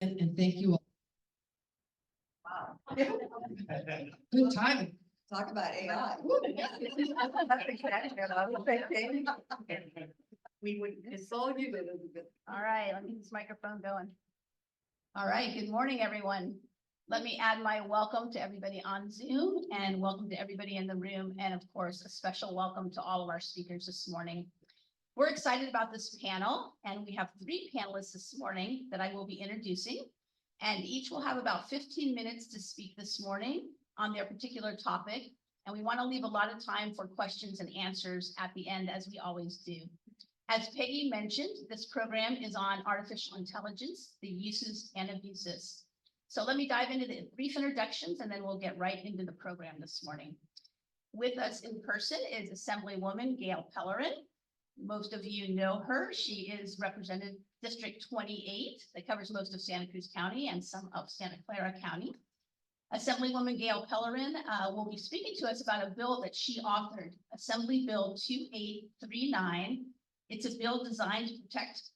And thank you all. Wow. Good timing. Talk about AI. We would, it's all you, Elizabeth. All right, let me get this microphone going. All right, good morning, everyone. Let me add my welcome to everybody on Zoom and welcome to everybody in the room. And of course, a special welcome to all of our speakers this morning. We're excited about this panel, and we have 3 panelists this morning that I will be introducing. And each will have about 15 minutes to speak this morning on their particular topic. And we want to leave a lot of time for questions and answers at the end, as we always do. As Peggy mentioned, this program is on artificial intelligence, the uses and abuses. So let me dive into the brief introductions, and then we'll get right into the program this morning. With us in person is Assemblywoman Gail Pellerin. Most of you know her. She is represented District 28 that covers most of Santa Cruz County and some of Santa Clara County. Assemblywoman Gail Pellerin will be speaking to us about a bill that she authored, Assembly Bill 2839. It's a bill designed to protect,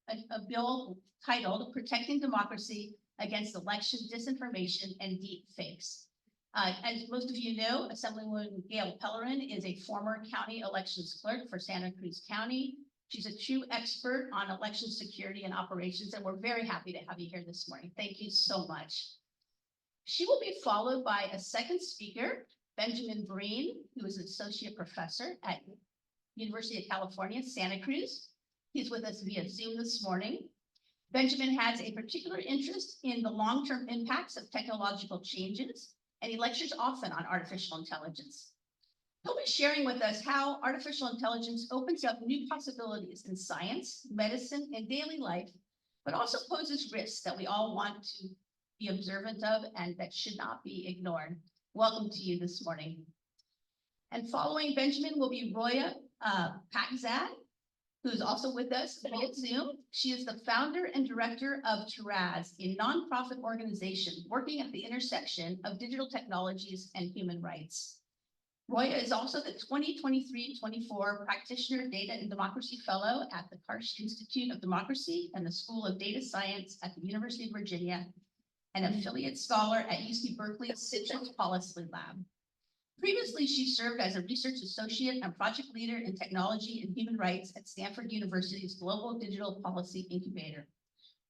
a bill titled Protecting Democracy Against Election Disinformation and Deep Fakes. As most of you know, Assemblywoman Gail Pellerin is a former county elections clerk for Santa Cruz County. She's a true expert on election security and operations, and we're very happy to have you here this morning. Thank you so much. She will be followed by a second speaker, Benjamin Breen, who is an associate professor at University of California, Santa Cruz. He's with us via Zoom this morning. Benjamin has a particular interest in the long-term impacts of technological changes, and he lectures often on artificial intelligence. He'll be sharing with us how artificial intelligence opens up new possibilities in science, medicine, and daily life, but also poses risks that we all want to be observant of and that should not be ignored. Welcome to you this morning. And following Benjamin will be Roya Pakzad, who's also with us via Zoom. She is the founder and director of Taraz, a nonprofit organization working at the intersection of digital technologies and human rights. Roya is also the 2023-24 Practitioner Data and Democracy Fellow at the Karsh Institute of Democracy and the School of Data Science at the University of Virginia, an affiliate scholar at UC Berkeley's Citrus Policy Lab. Previously, she served as a research associate and project leader in technology and human rights at Stanford University's Global Digital Policy Incubator.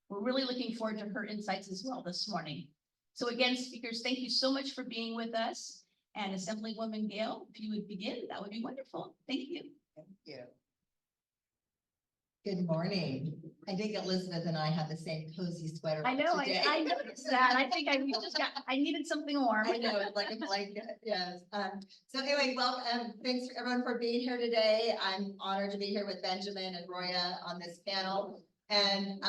We're really looking forward to her insights as well this morning. So again, speakers, thank you so much for being with us. And Assemblywoman Gail, if you would begin, that would be wonderful. Thank you. Thank you. Good morning. I think Elizabeth and I have the same cozy sweater. I know, today. I noticed that. I think I needed something warm. I know, it's like a blanket, yes. So anyway, welcome. Thanks for everyone for being here today. I'm honored to be here with Benjamin and Roya on this panel. And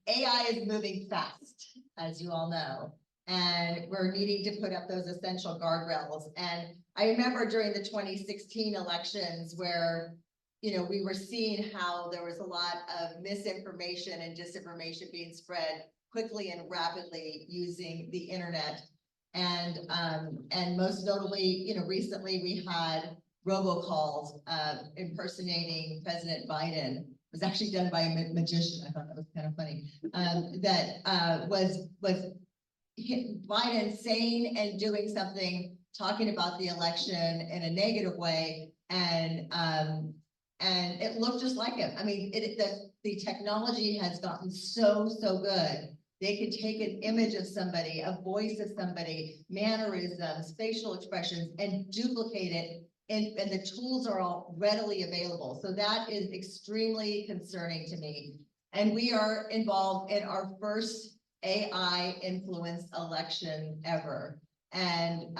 AI is moving fast, as you all know. And we're needing to put up those essential guardrails. And I remember during the 2016 elections where, you know, we were seeing how there was a lot of misinformation and disinformation being spread quickly and rapidly using the internet. And most notably, you know, recently we had robocalls impersonating President Biden. It was actually done by a magician. I thought that was kind of funny. That was Biden saying and doing something, talking about the election in a negative way, and it looked just like him. I mean, the technology has gotten so good. They could take an image of somebody, a voice of somebody, mannerisms, facial expressions, and duplicate it, and the tools are all readily available. So that is extremely concerning to me. And we are involved in our first AI influenced election ever. And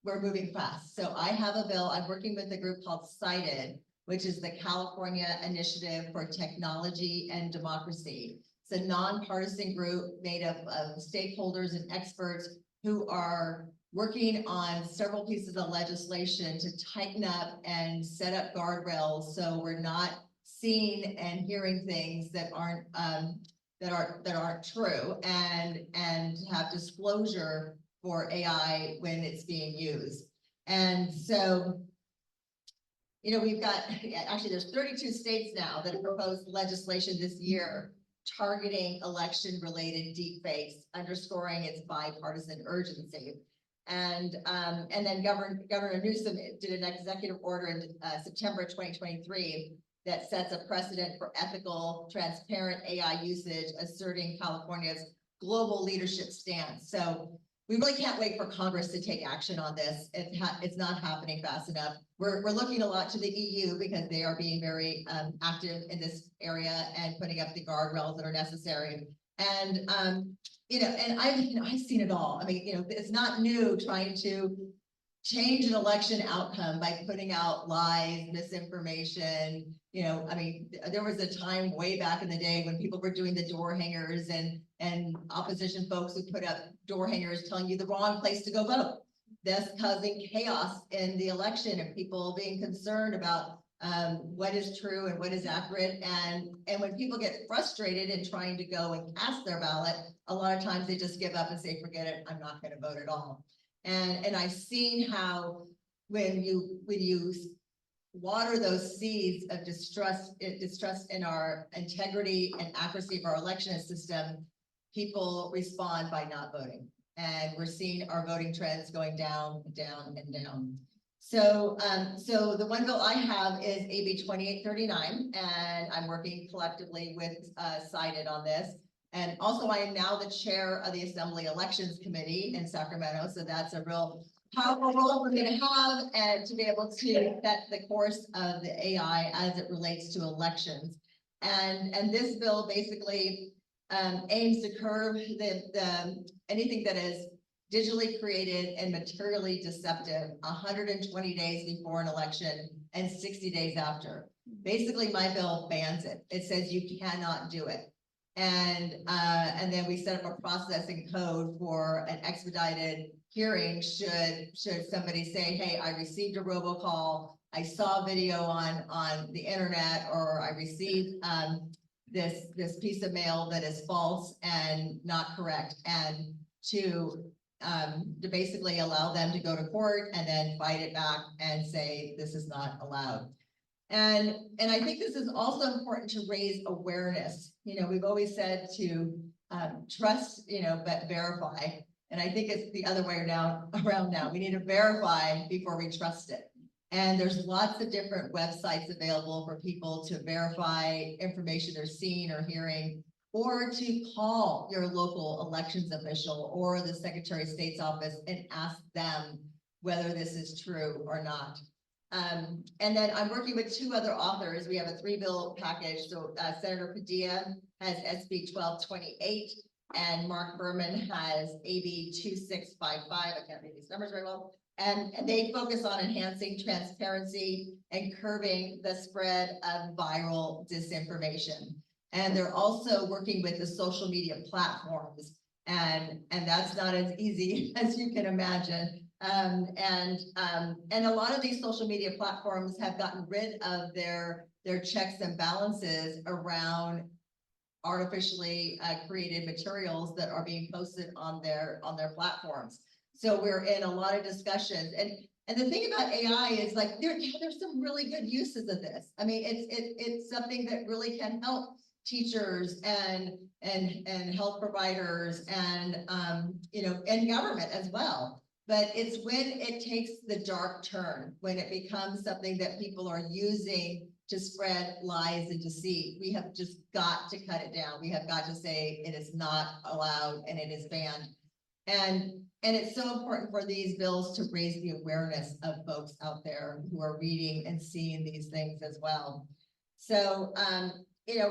we're moving fast. So I have a bill, I'm working with a group called CITED, which is the California Initiative for Technology and Democracy. It's a nonpartisan group made up of stakeholders and experts who are working on several pieces of legislation to tighten up and set up guardrails so we're not seeing and hearing things that aren't true, and have disclosure for AI when it's being used. And so, you know, we've got, actually there's 32 states now that have proposed legislation this year targeting election-related deepfakes, underscoring its bipartisan urgency. And then Governor Newsom did an executive order in September 2023 that sets a precedent for ethical, transparent AI usage, asserting California's global leadership stance. So we really can't wait for Congress to take action on this. It's not happening fast enough. We're looking a lot to the EU because they are being very active in this area and putting up the guardrails that are necessary. And and I've seen it all. I mean, it's not new trying to change an election outcome by putting out lies, misinformation. I mean, there was a time way back in the day when people were doing the door hangers and opposition folks who put up door hangers telling you the wrong place to go vote. That's causing chaos in the election and people being concerned about what is true and what is accurate. And when people get frustrated in trying to go and cast their ballot, a lot of times they just give up and say, forget it, I'm not going to vote at all. And I've seen how when you water those seeds of distrust in our integrity and accuracy of our election system, people respond by not voting. And we're seeing our voting trends going down, down, and down. So, so the one bill I have is AB 2839, and I'm working collectively with Cited on this. And also I am now the chair of the Assembly Elections Committee in Sacramento. So that's a real powerful role we're going to have, and to be able to set the course of the AI as it relates to elections. And this bill basically aims to curb the anything that is digitally created and materially deceptive 120 days before an election and 60 days after. Basically, my bill bans it. It says you cannot do it. And then we set up a processing code for an expedited hearing should somebody say, hey, I received a robocall, I saw a video on the internet, or I received this piece of mail that is false and not correct, and to basically allow them to go to court and then fight it back and say this is not allowed. And I think this is also important to raise awareness. We've always said to trust, but verify. And I think it's the other way around now. We need to verify before we trust it. And there's lots of different websites available for people to verify information they're seeing or hearing, or to call your local elections official or the Secretary of State's office and ask them whether this is true or not. And then I'm working with two other authors. We have a 3-bill package. So Senator Padilla has SB 1228 and Mark Berman has AB 2655. I can't read these numbers very well. And they focus on enhancing transparency and curbing the spread of viral disinformation. And they're also working with the social media platforms. And that's not as easy as you can imagine. And a lot of these social media platforms have gotten rid of their checks and balances around artificially created materials that are being posted on their platforms. So we're in a lot of discussions, and the thing about AI is like there's some really good uses of this. I mean, it's something that really can help teachers and health providers and and government as well. But it's when it takes the dark turn, when it becomes something that people are using to spread lies and deceit. We have just got to cut it down. We have got to say it is not allowed and it is banned. And it's so important for these bills to raise the awareness of folks out there who are reading and seeing these things as well. So,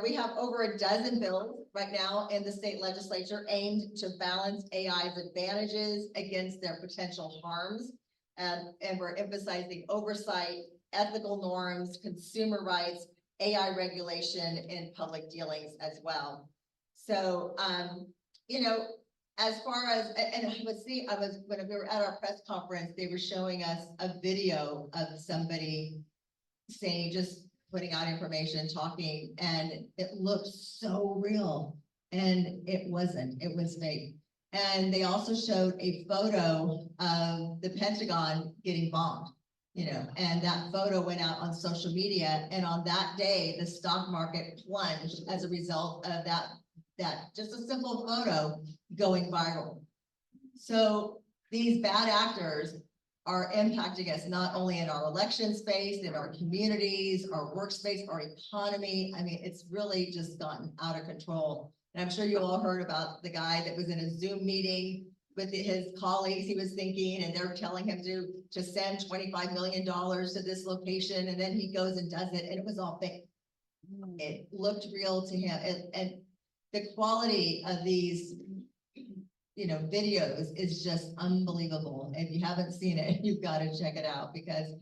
we have over a dozen bills right now in the state legislature aimed to balance AI's advantages against their potential harms. And we're emphasizing oversight, ethical norms, consumer rights, AI regulation in public dealings as well. So, as far as, and when we were at our press conference, they were showing us a video of somebody saying, just putting out information, talking, and it looked so real, and it wasn't, it was fake. And they also showed a photo of the Pentagon getting bombed. you know, and that photo went out on social media, and on that day, the stock market plunged as a result of that just a simple photo going viral. So these bad actors are impacting us not only in our election space, in our communities, our workspace, our economy. I mean, it's really just gotten out of control. And I'm sure you all heard about the guy that was in a Zoom meeting with his colleagues, he was thinking, and they're telling him to send $25 million to this location, and then he goes and does it, and it was all fake. It looked real to him, and the quality of these, you know, videos is just unbelievable. If you haven't seen it, you've got to check it out, because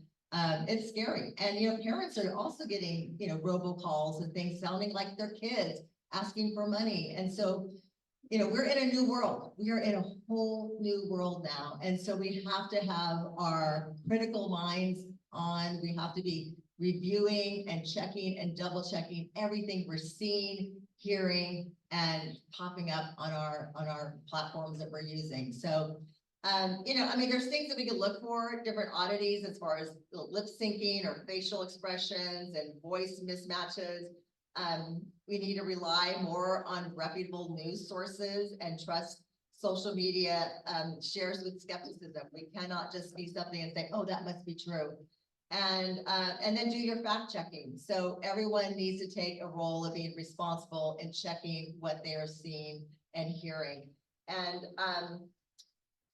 it's scary. And, you know, parents are also getting, you know, robocalls and things sounding like their kids asking for money. And so, you know, we're in a new world. We are in a whole new world now. And so we have to have our critical minds on. We have to be reviewing and checking and double checking everything we're seeing, hearing, and popping up on our platforms that we're using. So, you know, I mean, there's things that we can look for, different oddities as far as lip syncing or facial expressions and voice mismatches. We need to rely more on reputable news sources and trust social media shares with skepticism. We cannot just see something and say, oh, that must be true. And then do your fact checking. So everyone needs to take a role of being responsible in checking what they are seeing and hearing. And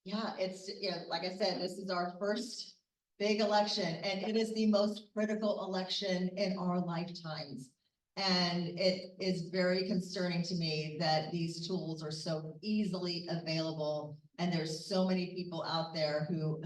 yeah, it's, you know, like I said, this is our first big election, and it is the most critical election in our lifetimes. And it is very concerning to me that these tools are so easily available, and there's so many people out there who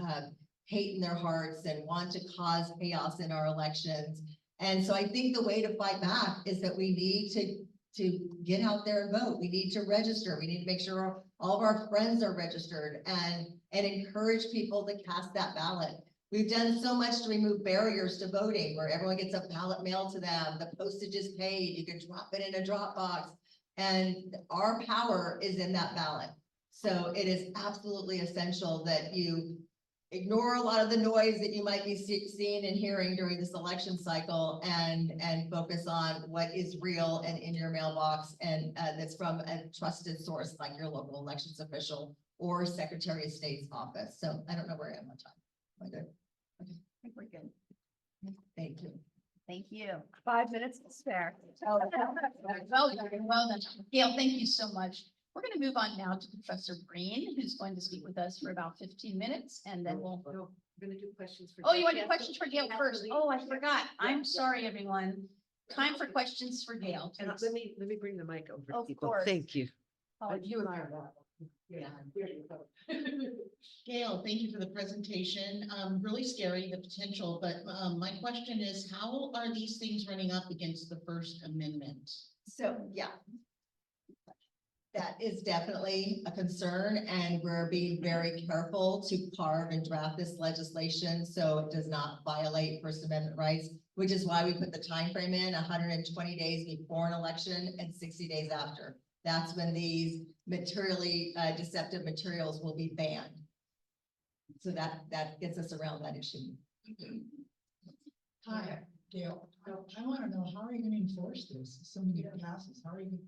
hate in their hearts and want to cause chaos in our elections. And so I think the way to fight back is that we need to get out there and vote. We need to register. We need to make sure all of our friends are registered, and encourage people to cast that ballot. We've done so much to remove barriers to voting, where everyone gets a ballot mailed to them, the postage is paid, you can drop it in a drop box, and our power is in that ballot. So it is absolutely essential that you ignore a lot of the noise that you might be seeing and hearing during this election cycle, and focus on what is real and in your mailbox, and that's from a trusted source like your local elections official or Secretary of State's office. So I don't know where I am on time. Am I good? Okay. I think we're good. Thank you. Thank you. 5 minutes to spare. Well done, well done. Gail, thank you so much. We're going to move on now to Professor Breen, who's going to speak with us for about 15 minutes, and then we'll. No, we're gonna do questions for. Oh, you want to do questions for Gail first? Oh, I forgot. I'm sorry, everyone. Time for questions for Gail. And please. let me bring the mic over. to Of people. course. Thank you. Oh, You and I are that. Yeah. There you go. Gail, thank you for the presentation. Really scary, the potential, but my question is, how are these things running up against the First Amendment? So, yeah. That is definitely a concern, and we're being very careful to carve and draft this legislation so it does not violate First Amendment rights, which is why we put the time frame in 120 days before an election and 60 days after. That's when these materially deceptive materials will be banned. So that gets us around that issue. Hi, Gail. I want to know, how are you going to enforce this? If somebody passes, how are you?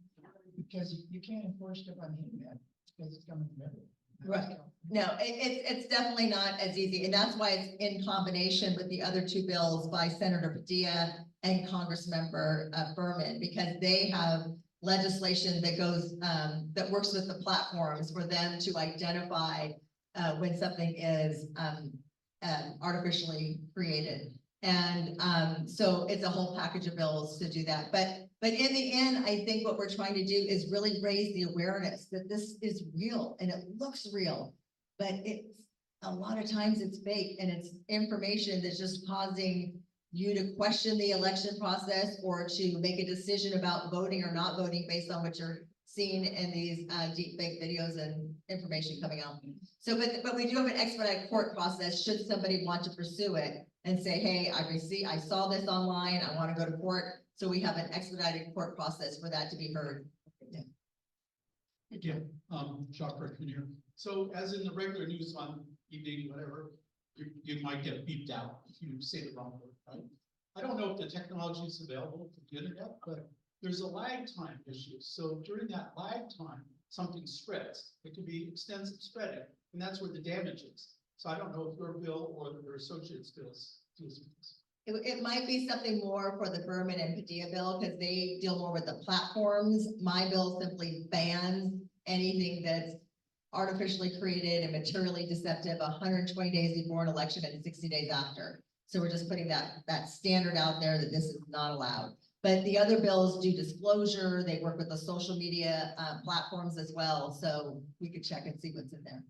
Because you can't enforce stuff on the internet because it's coming from everywhere. Right. No, it's definitely not as easy, and that's why it's in combination with the other two bills by Senator Padilla and Congressmember Berman, because they have legislation that goes that works with the platforms for them to identify when something is artificially created. And so it's a whole package of bills to do that. But in the end, I think what we're trying to do is really raise the awareness that this is real and it looks real, but it's a lot of times it's fake, and it's information that's just causing you to question the election process or to make a decision about voting or not voting based on what you're seeing in these deep fake videos and information coming out. So, but we do have an expedited court process should somebody want to pursue it and say, hey, I saw this online, I want to go to court. So we have an expedited court process for that to be heard. Again, Chuck Rickman here. So as in the regular news on evening, whatever, you might get beeped out if you say the wrong word, right? I don't know if the technology is available for the internet, but there's a lag time issue. So during that lag time, something spreads. It could be extensive spreading, and that's where the damage is. So I don't know if your bill or your associate's bills deals with this. It might be something more for the Berman and Padilla bill, because they deal more with the platforms. My bill simply bans anything that's artificially created and materially deceptive 120 days before an election and 60 days after. So we're just putting that standard out there that this is not allowed. But the other bills do disclosure. They work with the social media platforms as well. So we could check and see what's in there.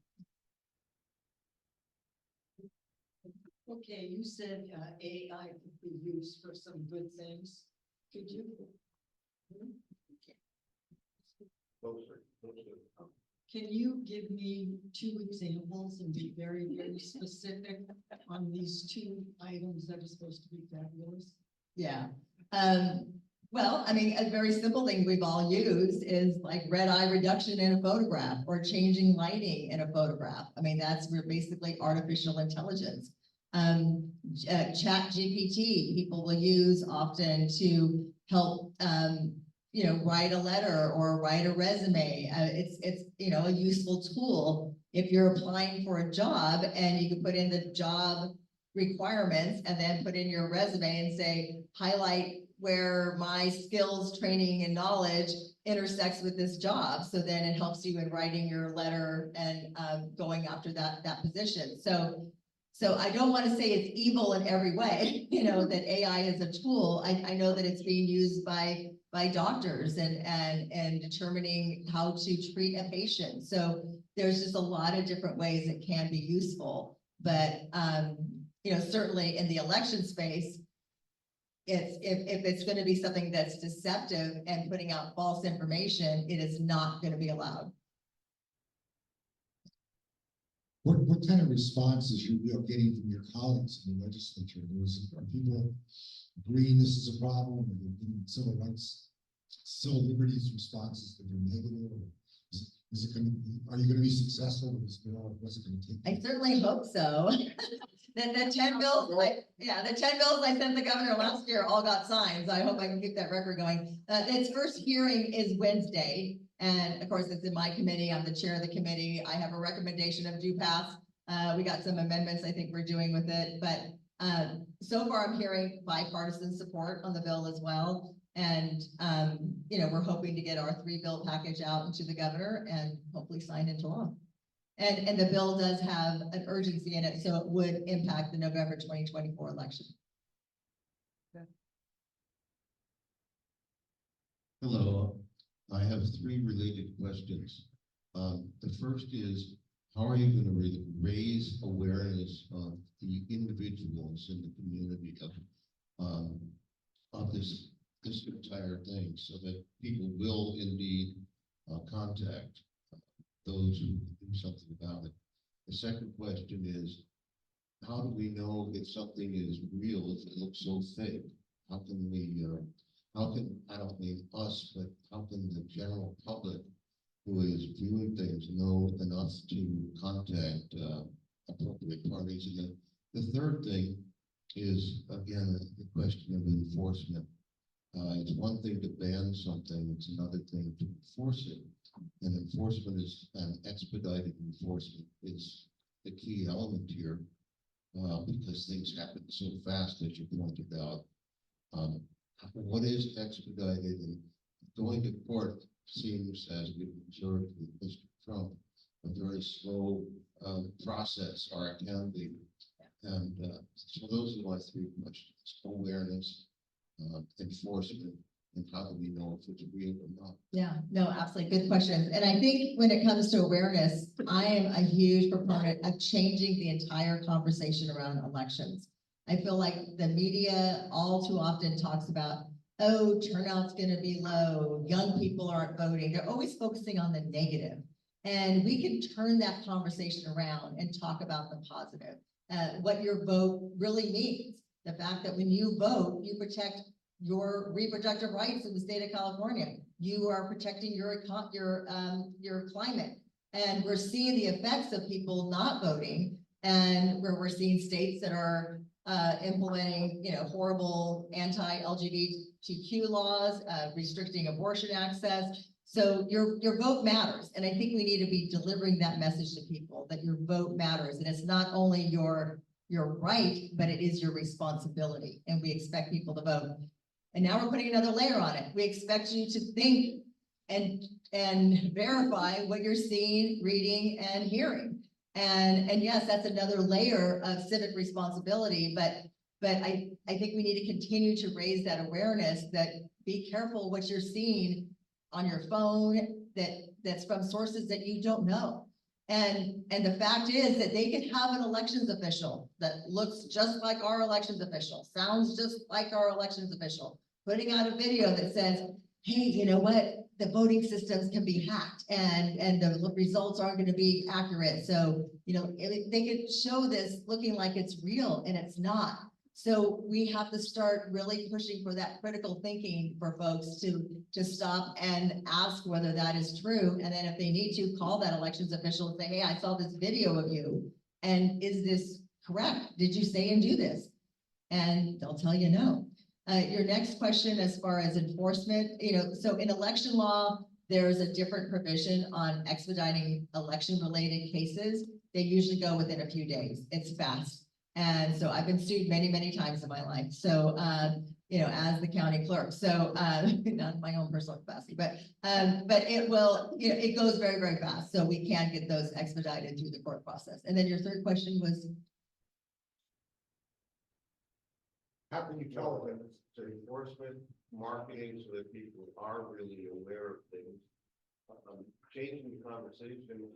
Okay, you said AI could be used for some good things. Could you? Can you give me 2 examples and be very, very specific on these 2 items that are supposed to be fabulous? Yeah. Well, I mean, a very simple thing we've all used is like red eye reduction in a photograph or changing lighting in a photograph. I mean, we're basically artificial intelligence. Chat GPT, people will use often to help, write a letter or write a resume. It's a useful tool if you're applying for a job, and you can put in the job requirements and then put in your resume and say, highlight where my skills, training, and knowledge intersects with this job. So then it helps you in writing your letter and going after that position. So I don't want to say it's evil in every way, that AI is a tool. I know that it's being used by doctors and determining how to treat a patient. So there's just a lot of different ways it can be useful. But certainly in the election space, if it's going to be something that's deceptive and putting out false information, it is not going to be allowed. What kind of responses you are getting from your colleagues in the legislature? Are people agreeing this is a problem? Are they giving civil rights, civil liberties responses that are negative? Is it going to be, are you going to be successful with this bill? What's it going to take? I certainly hope so. The 10 bills, the 10 bills I sent the governor last year all got signed. So I hope I can keep that record going. Its first hearing is Wednesday. And of course, it's in my committee. I'm the chair of the committee. I have a recommendation of due pass. We got some amendments I think we're doing with it. But so far I'm hearing bipartisan support on the bill as well. And, we're hoping to get our 3-bill package out into the governor and hopefully signed into law. And the bill does have an urgency in it, so it would impact the November 2024 election. Hello, I have 3 related questions. The first is, how are you going to raise awareness of the individuals in the community of this entire thing, so that people will indeed contact those who do something about it? The second question is, how do we know if something is real if it looks so fake? How can we, I don't mean us, but how can the general public who is viewing things know enough to contact appropriate parties? And then the third thing is, again, the question of enforcement. It's one thing to ban something, it's another thing to enforce it. And enforcement and expedited enforcement is the key element here, because things happen so fast, as you pointed out. What is expedited? And going to court seems, as we've observed with Mr. Trump, a very slow process, or it can be. And so those are my 3 questions: awareness, enforcement, and how do we know if it's real or not? Yeah, no, absolutely. Good questions. And I think when it comes to awareness, I am a huge proponent of changing the entire conversation around elections. I feel like the media all too often talks about, oh, turnout's going to be low, young people aren't voting. They're always focusing on the negative. And we can turn that conversation around and talk about the positive, what your vote really means. The fact that when you vote, you protect your reproductive rights in the state of California. You are protecting your climate. And we're seeing the effects of people not voting And where we're seeing states that are implementing, horrible anti-LGBTQ laws, restricting abortion access. So your vote matters, and I think we need to be delivering that message to people, that your vote matters, and it's not only your right, but it is your responsibility, and we expect people to vote. And now we're putting another layer on it. We expect you to think and verify what you're seeing, reading, and hearing. And yes, that's another layer of civic responsibility, but I think we need to continue to raise that awareness that be careful what you're seeing on your phone that's from sources that you don't know. And the fact is that they could have an elections official that looks just like our elections official, sounds just like our elections official, putting out a video that says, hey, you know what? The voting systems can be hacked and the results aren't going to be accurate. So, they could show this looking like it's real and it's not. So we have to start really pushing for that critical thinking for folks to stop and ask whether that is true. And then if they need to, call that elections official and say, hey, I saw this video of you. And is this correct? Did you say and do this? And they'll tell you no. Your next question, as far as enforcement, so in election law, there's a different provision on expediting election-related cases. They usually go within a few days. It's fast. And so I've been sued many, many times in my life. So, as the county clerk, so, not in my own personal capacity, but it will, it goes very, very fast. So we can get those expedited through the court process. And then your third question was? How can you tell them it's enforcement, marketing, so that people are really aware of things? Changing the conversation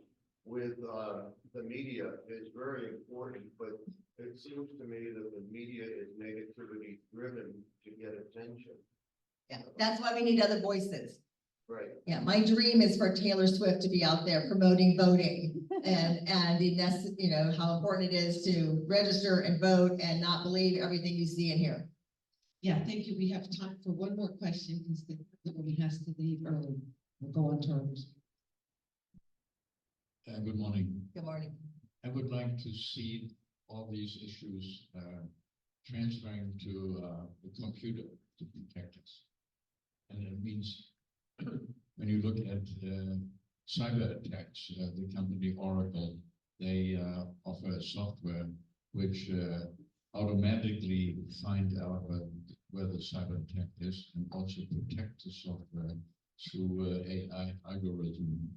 with the media is very important, but it seems to me that the media is negativity driven to get attention. Yeah, that's why we need other voices. Right. Yeah, my dream is for Taylor Swift to be out there promoting voting and how important it is to register and vote and not believe everything you see and hear. Yeah, thank you. We have time for one more question because the woman has to leave early. We'll go on to ours. Good morning. Good morning. I would like to see all these issues transferring to the computer to protect us. And it means when you look at cyber attacks, the company Oracle, they offer software which automatically find out where the cyber attack is and also protect the software through AI algorithm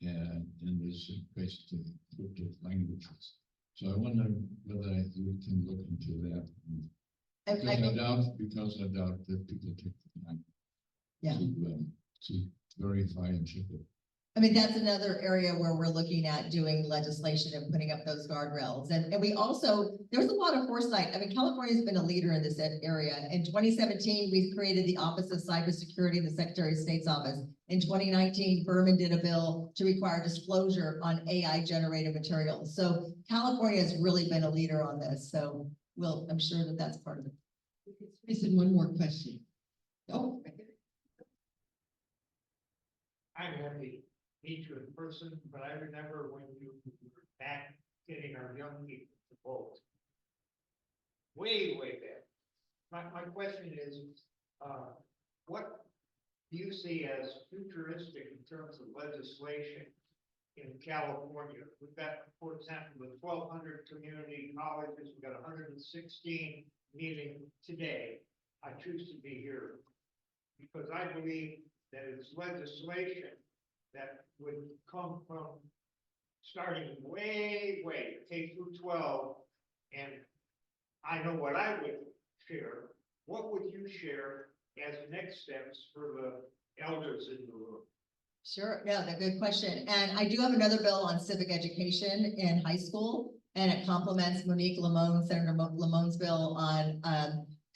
in this basically encrypted languages. So I wonder whether you can look into that. Because I doubt that people take the time to verify and check it. I mean, that's another area where we're looking at doing legislation and putting up those guardrails. And we also, there's a lot of foresight. I mean, California's been a leader in this area. In 2017, we created the Office of Cybersecurity in the Secretary of State's office. In 2019, Berman did a bill to require disclosure on AI-generated materials. So California has really been a leader on this. So I'm sure that that's part of it. I said one more question. Oh, right there. I'm happy to meet you in person, but I remember when you were back getting our young people to vote. Way, way back. My question is, what do you see as futuristic in terms of legislation in California? We've got, for example, the 1,200 community colleges. We've got 116 meeting today. I choose to be here because I believe that it's legislation that would come from starting way, K through 12. And I know what I would share. What would you share as next steps for the elders in the room? Sure, no, that's a good question. And I do have another bill on civic education in high school, and it complements Monique Lamone, Senator Lamone's bill on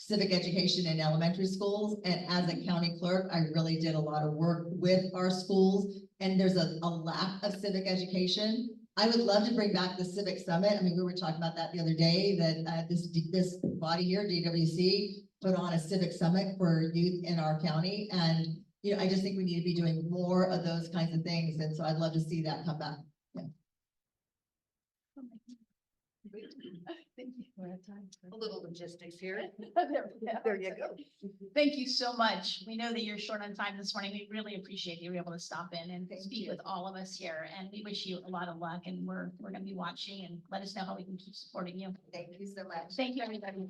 civic education in elementary schools. And as a county clerk, I really did a lot of work with our schools, and there's a lack of civic education. I would love to bring back the Civic Summit. I mean, we were talking about that the other day, that this body here, DWC, put on a civic summit for youth in our county. And, I just think we need to be doing more of those kinds of things. And so I'd love to see that come back. Yeah. Thank you. A little logistics here. There you go. Thank you so much. We know that you're short on time this morning. We really appreciate you were able to stop in and speak with all of us here. And we wish you a lot of luck, and we're gonna be watching, and let us know how we can keep supporting you. Thank you so much. Thank you, everybody.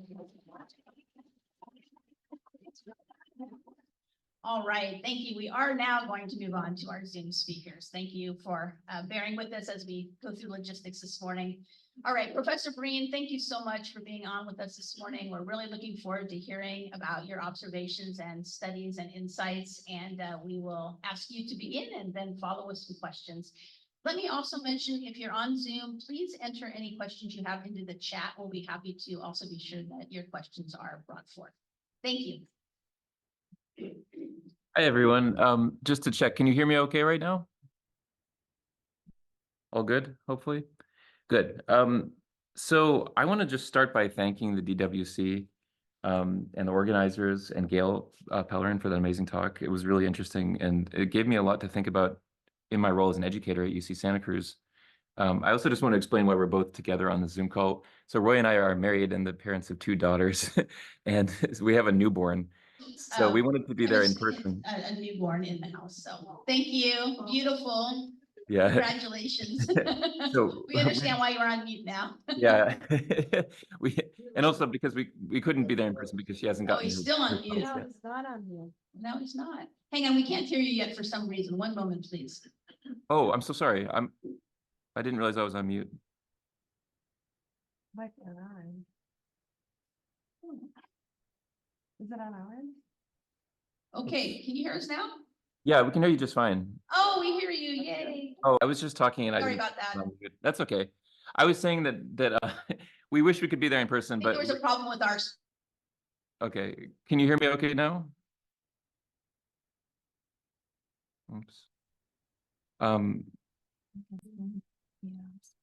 All right, thank you. We are now going to move on to our Zoom speakers. Thank you for bearing with us as we go through logistics this morning. All right, Professor Breen, thank you so much for being on with us this morning. We're really looking forward to hearing about your observations and studies and insights, and we will ask you to begin and then follow with some questions. Let me also mention, if you're on Zoom, please enter any questions you have into the chat. We'll be happy to also be sure that your questions are brought forth. Thank you. Hi, everyone. Just to check, can you hear me okay right now? All good, hopefully? Good. So I want to just start by thanking the DWC and the organizers and Gail Pellerin for that amazing talk. It was really interesting, and it gave me a lot to think about in my role as an educator at UC Santa Cruz. I also just want to explain why we're both together on the Zoom call. So Roy and I are married and the parents of 2 daughters, and we have a newborn. So we wanted to be there in person. A newborn in the house, so thank you. Beautiful. Yeah. Congratulations. So We understand why you're on mute now. Yeah. And also because we couldn't be there in person because she hasn't Oh, gotten. he's her- still on her mute. pumps yet. It's not on here. No, he's not. Hang on, we can't hear you yet for some reason. One moment, please. Oh, I'm so sorry. I didn't realize I was on mute. Might be on our end. Is it on our end? Okay, can you hear us now? Yeah, we can hear you just fine. Oh, we hear you. Yay. Oh, I was just talking and I Sorry didn't. about that. That's okay. I was saying that we wish we could be there in I person, think but there was a problem with our. okay. Can you hear me okay now? Oops.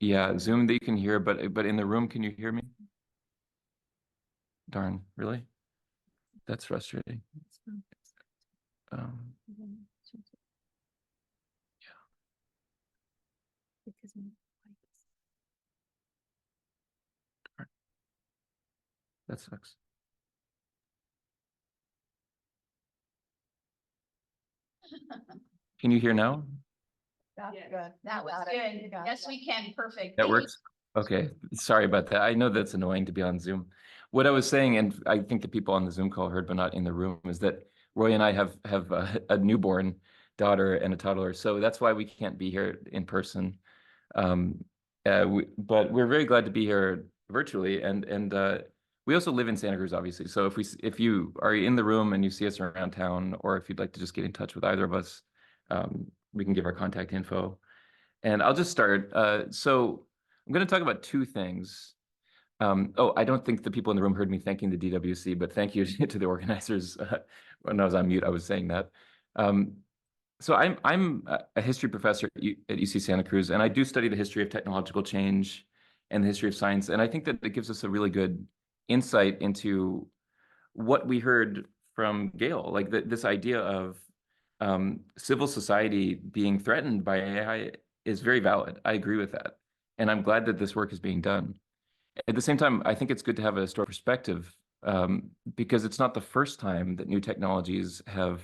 Yeah, Zoom that you can hear, but in the room, can you hear me? Darn, really? That's frustrating. That sucks. Can you hear now? That's Yes. good. That was Got it. good. You got Yes, it. we can. Perfect. That Thank you. works? Okay, sorry about that. I know that's annoying to be on Zoom. What I was saying, and I think the people on the Zoom call heard, but not in the room, is that Roy and I have a newborn daughter and a toddler, so that's why we can't be here in person. But we're very glad to be here virtually, and we also live in Santa Cruz, obviously. So if you are in the room and you see us around town, or if you'd like to just get in touch with either of us, we can give our contact info. And I'll just start. So I'm going to talk about 2 things. Oh, I don't think the people in the room heard me thanking the DWC, but thank you to the organizers. When I was on mute, I was saying that. So I'm a history professor at UC Santa Cruz, and I do study the history of technological change and the history of science. And I think that it gives us a really good insight into what we heard from Gail, like this idea of civil society being threatened by AI is very valid. I agree with that. And I'm glad that this work is being done. At the same time, I think it's good to have a historical perspective because it's not the first time that new technologies have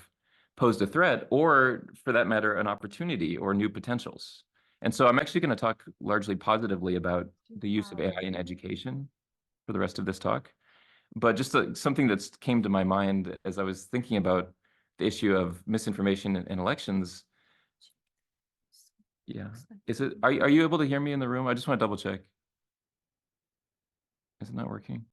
posed a threat, or for that matter, an opportunity or new potentials. And so I'm actually going to talk largely positively about the use of AI in education for the rest of this talk. But just something that came to my mind as I was thinking about the issue of misinformation in elections. Yeah. Are you able to hear me in the room? I just want to double check. Is it not working?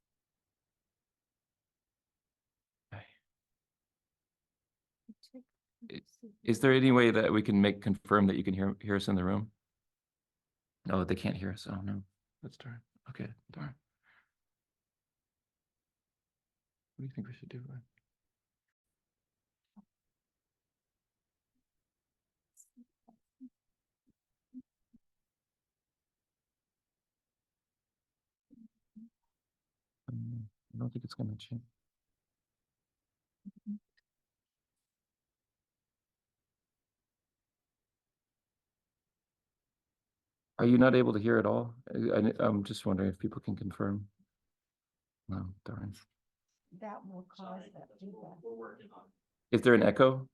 Is there any way that we can confirm that you can hear us in the room? No, they can't hear us. Oh no, that's darn. Okay, darn. What do you think we should do? I don't think it's going to change. Are you not able to hear at all? I'm just wondering if people can confirm. Wow, darn. That will cause that feedback. We're working on Is there an echo?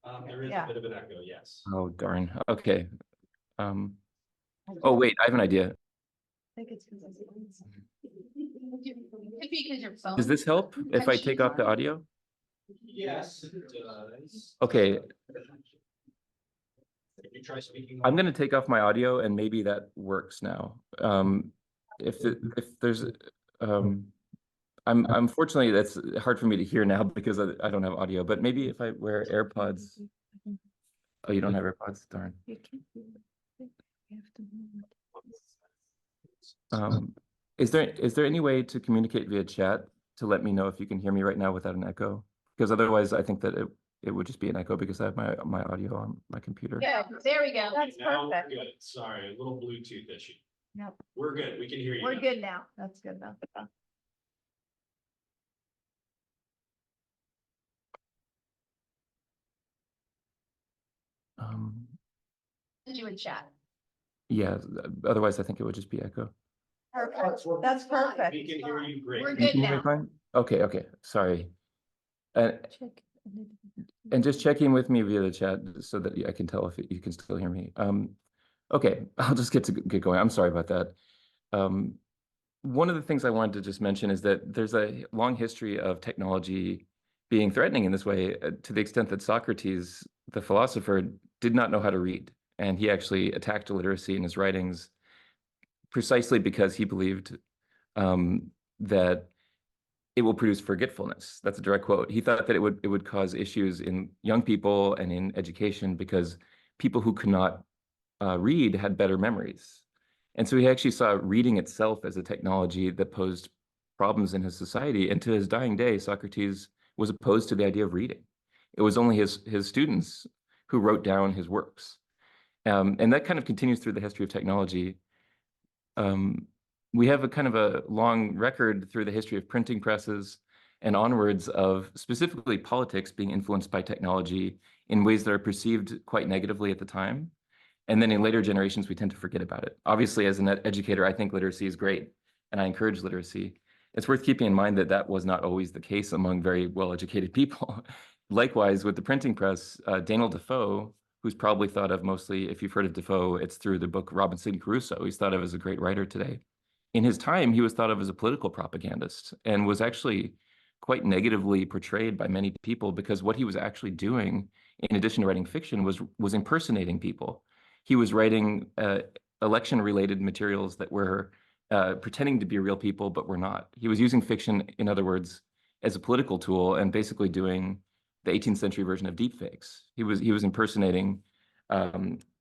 it. There is Yeah. a bit of an echo, yes. Oh, darn. Okay. Oh, wait, I have an idea. I think it's because Could be because your phone. Does this help if I take off the audio? Yes, it does. Okay, If you try speaking. I'm gonna take off my audio and maybe that works now. If there's, unfortunately, that's hard for me to hear now because I don't have audio, but maybe if I wear AirPods. Oh, you don't have AirPods? Darn. Is there any way to communicate via chat to let me know if you can hear me right now without an echo? Because otherwise I think that it would just be an echo because I have my audio on my computer. Yeah, there we go. That's Now we're perfect. good. Sorry, a little Bluetooth issue. Yep. We're good. We can hear you. We're now. good now. That's good though. Did you in chat? Yeah, otherwise I think it would just be echo. Perfect. That's perfect. We can hear you great. We're You good can hear me now. fine? Okay, sorry. And Check. just check in with me via the chat so that I can tell if you can still hear me. Okay, I'll just get going. I'm sorry about that. One of the things I wanted to just mention is that there's a long history of technology being threatening in this way, to the extent that Socrates, the philosopher, did not know how to read. And he actually attacked illiteracy in his writings precisely because he believed that it will produce forgetfulness. That's a direct quote. He thought that it would cause issues in young people and in education because people who could not read had better memories. And so he actually saw reading itself as a technology that posed problems in his society. And to his dying day, Socrates was opposed to the idea of reading. It was only his students who wrote down his works. And that kind of continues through the history of technology. We have a kind of a long record through the history of printing presses and onwards of specifically politics being influenced by technology in ways that are perceived quite negatively at the time. And then in later generations, we tend to forget about it. Obviously, as an educator, I think literacy is great, and I encourage literacy. It's worth keeping in mind that that was not always the case among very well-educated people. Likewise, with the printing press, Daniel Defoe, who's probably thought of mostly, if you've heard of Defoe, it's through the book Robinson Crusoe. He's thought of as a great writer today. In his time, he was thought of as a political propagandist and was actually quite negatively portrayed by many people because what he was actually doing, in addition to writing fiction, was impersonating people. He was writing election-related materials that were pretending to be real people, but were not. He was using fiction, in other words, as a political tool and basically doing the 18th century version of deepfakes. He was impersonating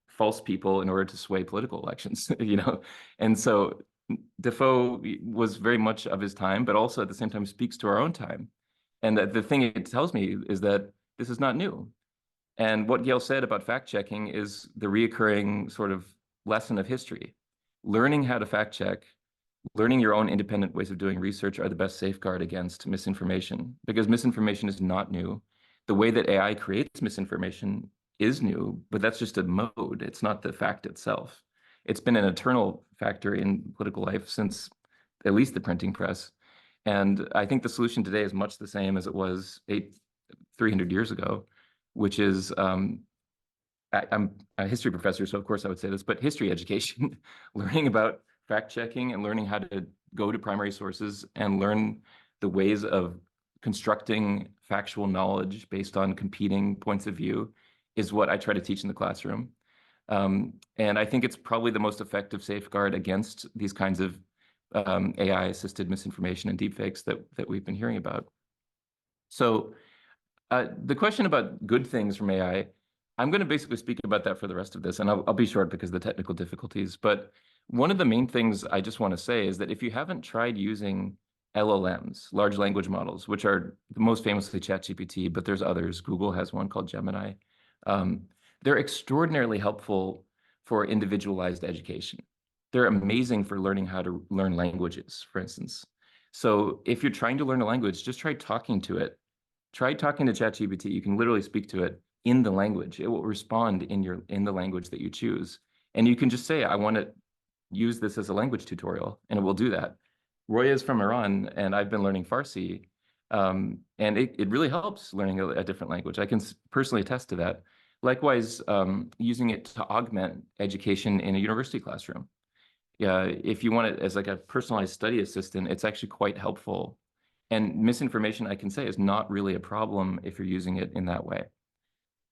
false people in order to sway political elections, you know? And so Defoe was very much of his time, but also at the same time speaks to our own time. And the thing it tells me is that this is not new. And what Gail said about fact checking is the reoccurring sort of lesson of history. Learning how to fact check, learning your own independent ways of doing research are the best safeguard against misinformation, because misinformation is not new. The way that AI creates misinformation is new, but that's just a mode. It's not the fact itself. It's been an eternal factor in political life since at least the printing press. And I think the solution today is much the same as it was 300 years ago, which is, I'm a history professor, so of course I would say this, but history education, learning about fact checking and learning how to go to primary sources and learn the ways of constructing factual knowledge based on competing points of view is what I try to teach in the classroom. And I think it's probably the most effective safeguard against these kinds of AI-assisted misinformation and deepfakes that we've been hearing about. So the question about good things from AI, I'm going to basically speak about that for the rest of this, and I'll be short because of the technical difficulties. But one of the main things I just want to say is that if you haven't tried using LLMs, large language models, which are most famously ChatGPT, but there's others. Google has one called Gemini. They're extraordinarily helpful for individualized education. They're amazing for learning how to learn languages, for instance. So if you're trying to learn a language, just try talking to it. Try talking to ChatGPT. You can literally speak to it in the language. It will respond in the language that you choose. And you can just say, I want to use this as a language tutorial, and it will do that. Roya is from Iran, and I've been learning Farsi, and it really helps learning a different language. I can personally attest to that. Likewise, using it to augment education in a university classroom. If you want it as like a personalized study assistant, it's actually quite helpful. And misinformation, I can say, is not really a problem if you're using it in that way.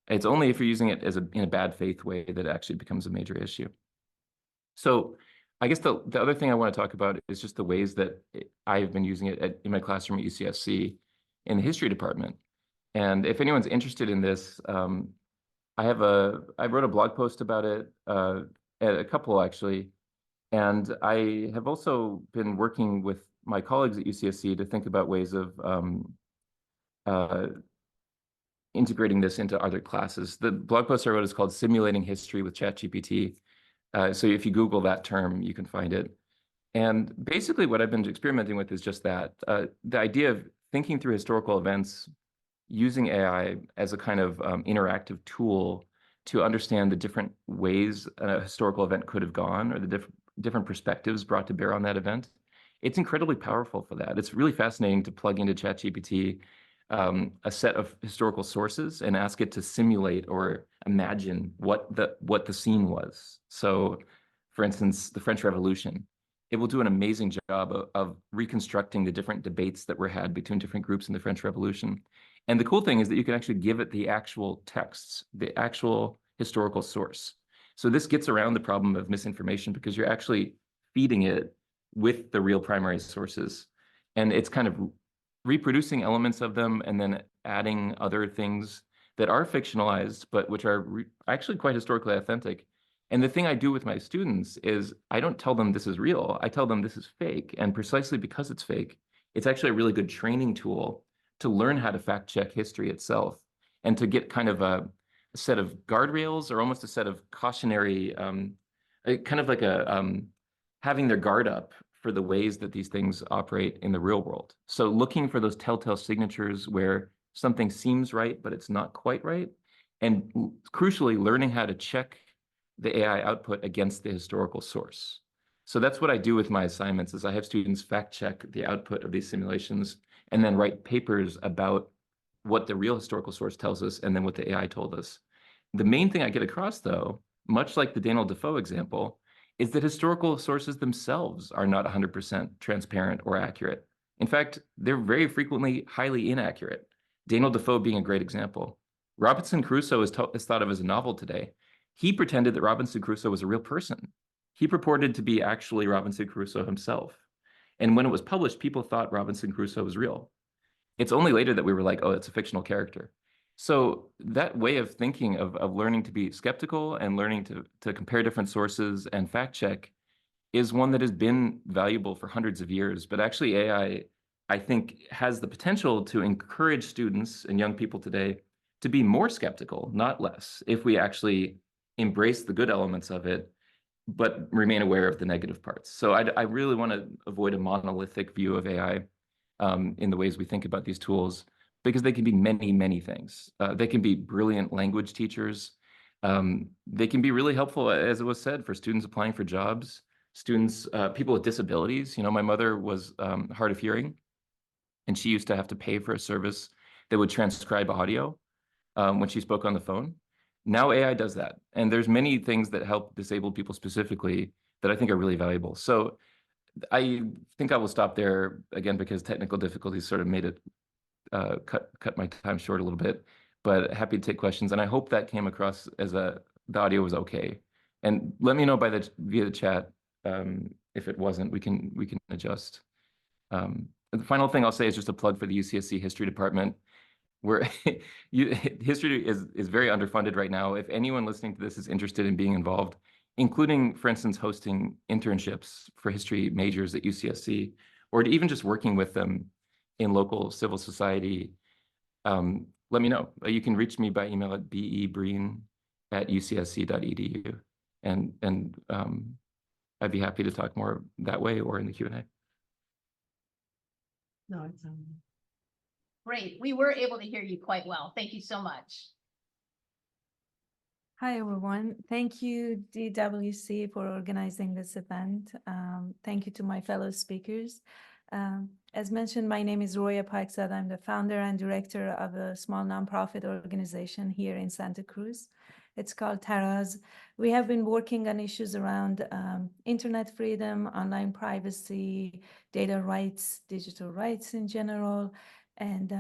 It's only if you're using it in a bad faith way that it actually becomes a major issue. So I guess the other thing I want to talk about is just the ways that I've been using it in my classroom at UCSC in the history department. And if anyone's interested in this, I wrote a blog post about it, a couple actually, and I have also been working with my colleagues at UCSC to think about ways of integrating this into other classes. The blog post I wrote is called Simulating History with ChatGPT. So if you Google that term, you can find it. And basically what I've been experimenting with is just that, the idea of thinking through historical events using AI as a kind of interactive tool to understand the different ways a historical event could have gone, or the different perspectives brought to bear on that event. It's incredibly powerful for that. It's really fascinating to plug into ChatGPT a set of historical sources and ask it to simulate or imagine what the scene was. So, for instance, the French Revolution. It will do an amazing job of reconstructing the different debates that were had between different groups in the French Revolution. And the cool thing is that you can actually give it the actual texts, the actual historical source. So this gets around the problem of misinformation because you're actually feeding it with the real primary sources. And it's kind of reproducing elements of them and then adding other things that are fictionalized, but which are actually quite historically authentic. And the thing I do with my students is I don't tell them this is real. I tell them this is fake. And precisely because it's fake, it's actually a really good training tool to learn how to fact check history itself and to get kind of a set of guardrails or almost a set of cautionary, kind of like having their guard up for the ways that these things operate in the real world. So looking for those telltale signatures where something seems right, but it's not quite right. And crucially, learning how to check the AI output against the historical source. So that's what I do with my assignments is I have students fact check the output of these simulations and then write papers about what the real historical source tells us and then what the AI told us. The main thing I get across, though, much like the Daniel Defoe example, is that historical sources themselves are not 100% transparent or accurate. In fact, they're very frequently highly inaccurate. Daniel Defoe being a great example. Robinson Crusoe is thought of as a novel today. He pretended that Robinson Crusoe was a real person. He purported to be actually Robinson Crusoe himself. And when it was published, people thought Robinson Crusoe was real. It's only later that we were like, oh, it's a fictional character. So that way of thinking of learning to be skeptical and learning to compare different sources and fact check is one that has been valuable for hundreds of years. But actually AI, I think, has the potential to encourage students and young people today to be more skeptical, not less, if we actually embrace the good elements of it, but remain aware of the negative parts. So I really want to avoid a monolithic view of AI in the ways we think about these tools, because they can be many, many things. They can be brilliant language teachers. They can be really helpful, as it was said, for students applying for jobs, students, people with disabilities. You know, my mother was hard of hearing, and she used to have to pay for a service that would transcribe audio when she spoke on the phone. Now AI does that. And there's many things that help disabled people specifically that I think are really valuable. So I think I will stop there again, because technical difficulties sort of made it cut my time short a little bit, but happy to take questions. And I hope that came across as the audio was okay. And let me know via the chat if it wasn't. We can adjust. The final thing I'll say is just a plug for the UCSC history department, where history is very underfunded right now. If anyone listening to this is interested in being involved, including, for instance, hosting internships for history majors at UCSC, or even just working with them in local civil society, let me know. You can reach me by email at bebreen@ucsc.edu. And I'd be happy to talk more that way or in the Q&A. No, it's Great. We were able to hear you quite well. Thank you so much. Hi, everyone. Thank you, DWC, for organizing this event. Thank you to my fellow speakers. As mentioned, my name is Roya Paikzad. I'm the founder and director of a small nonprofit organization here in Santa Cruz. It's called Taraz. We have been working on issues around internet freedom, online privacy, data rights, digital rights in general, and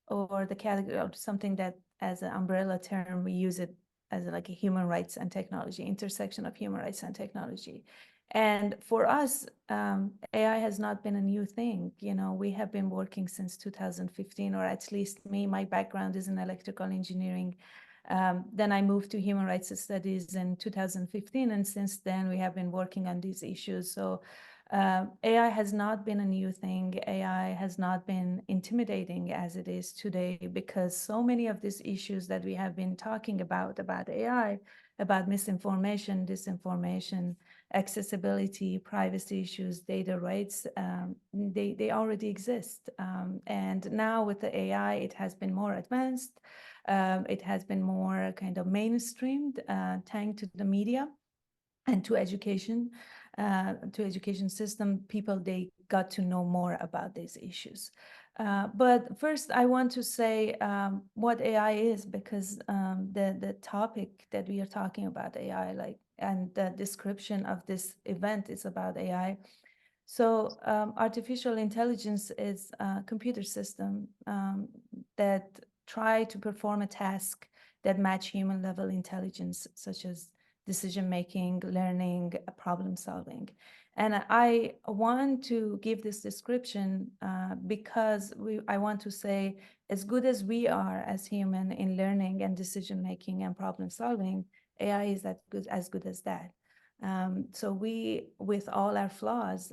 or the category of something that as an umbrella term, we use it as like a human rights and technology, intersection of human rights and technology. And for us, AI has not been a new thing. You know, we have been working since 2015, or at least me, my background is in electrical engineering. Then I moved to human rights studies in 2015, and since then we have been working on these issues. So AI has not been a new thing. AI has not been intimidating as it is today, because so many of these issues that we have been talking about AI, about misinformation, disinformation, accessibility, privacy issues, data rights, they already exist. And now with the AI, it has been more advanced. It has been more kind of mainstreamed, thanks to the media and to education system. People, they got to know more about these issues. But first, I want to say what AI is, because the topic that we are talking about AI, like, and the description of this event is about AI. So artificial intelligence is a computer system that try to perform a task that match human level intelligence, such as decision-making, learning, problem solving. And I want to give this description because I want to say, as good as we are as human in learning and decision-making and problem solving, AI is as good as that. So we, with all our flaws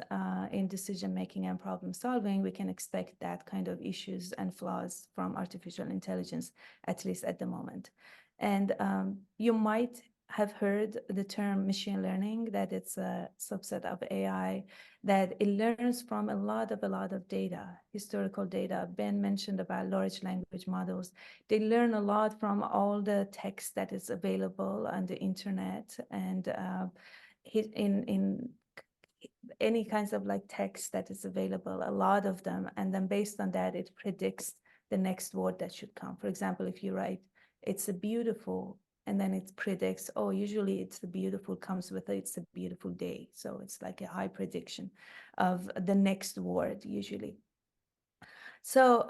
in decision-making and problem solving, we can expect that kind of issues and flaws from artificial intelligence, at least at the moment. And you might have heard the term machine learning, that it's a subset of AI, that it learns from a lot of data, historical data. Ben mentioned about large language models. They learn a lot from all the text that is available on the internet, and in any kinds of like text that is available, a lot of them. And then based on that, it predicts the next word that should come. For example, if you write, "It's a beautiful," and then it predicts, oh, usually "it's a beautiful" comes with "it's a beautiful day." So it's like a high prediction of the next word usually. So,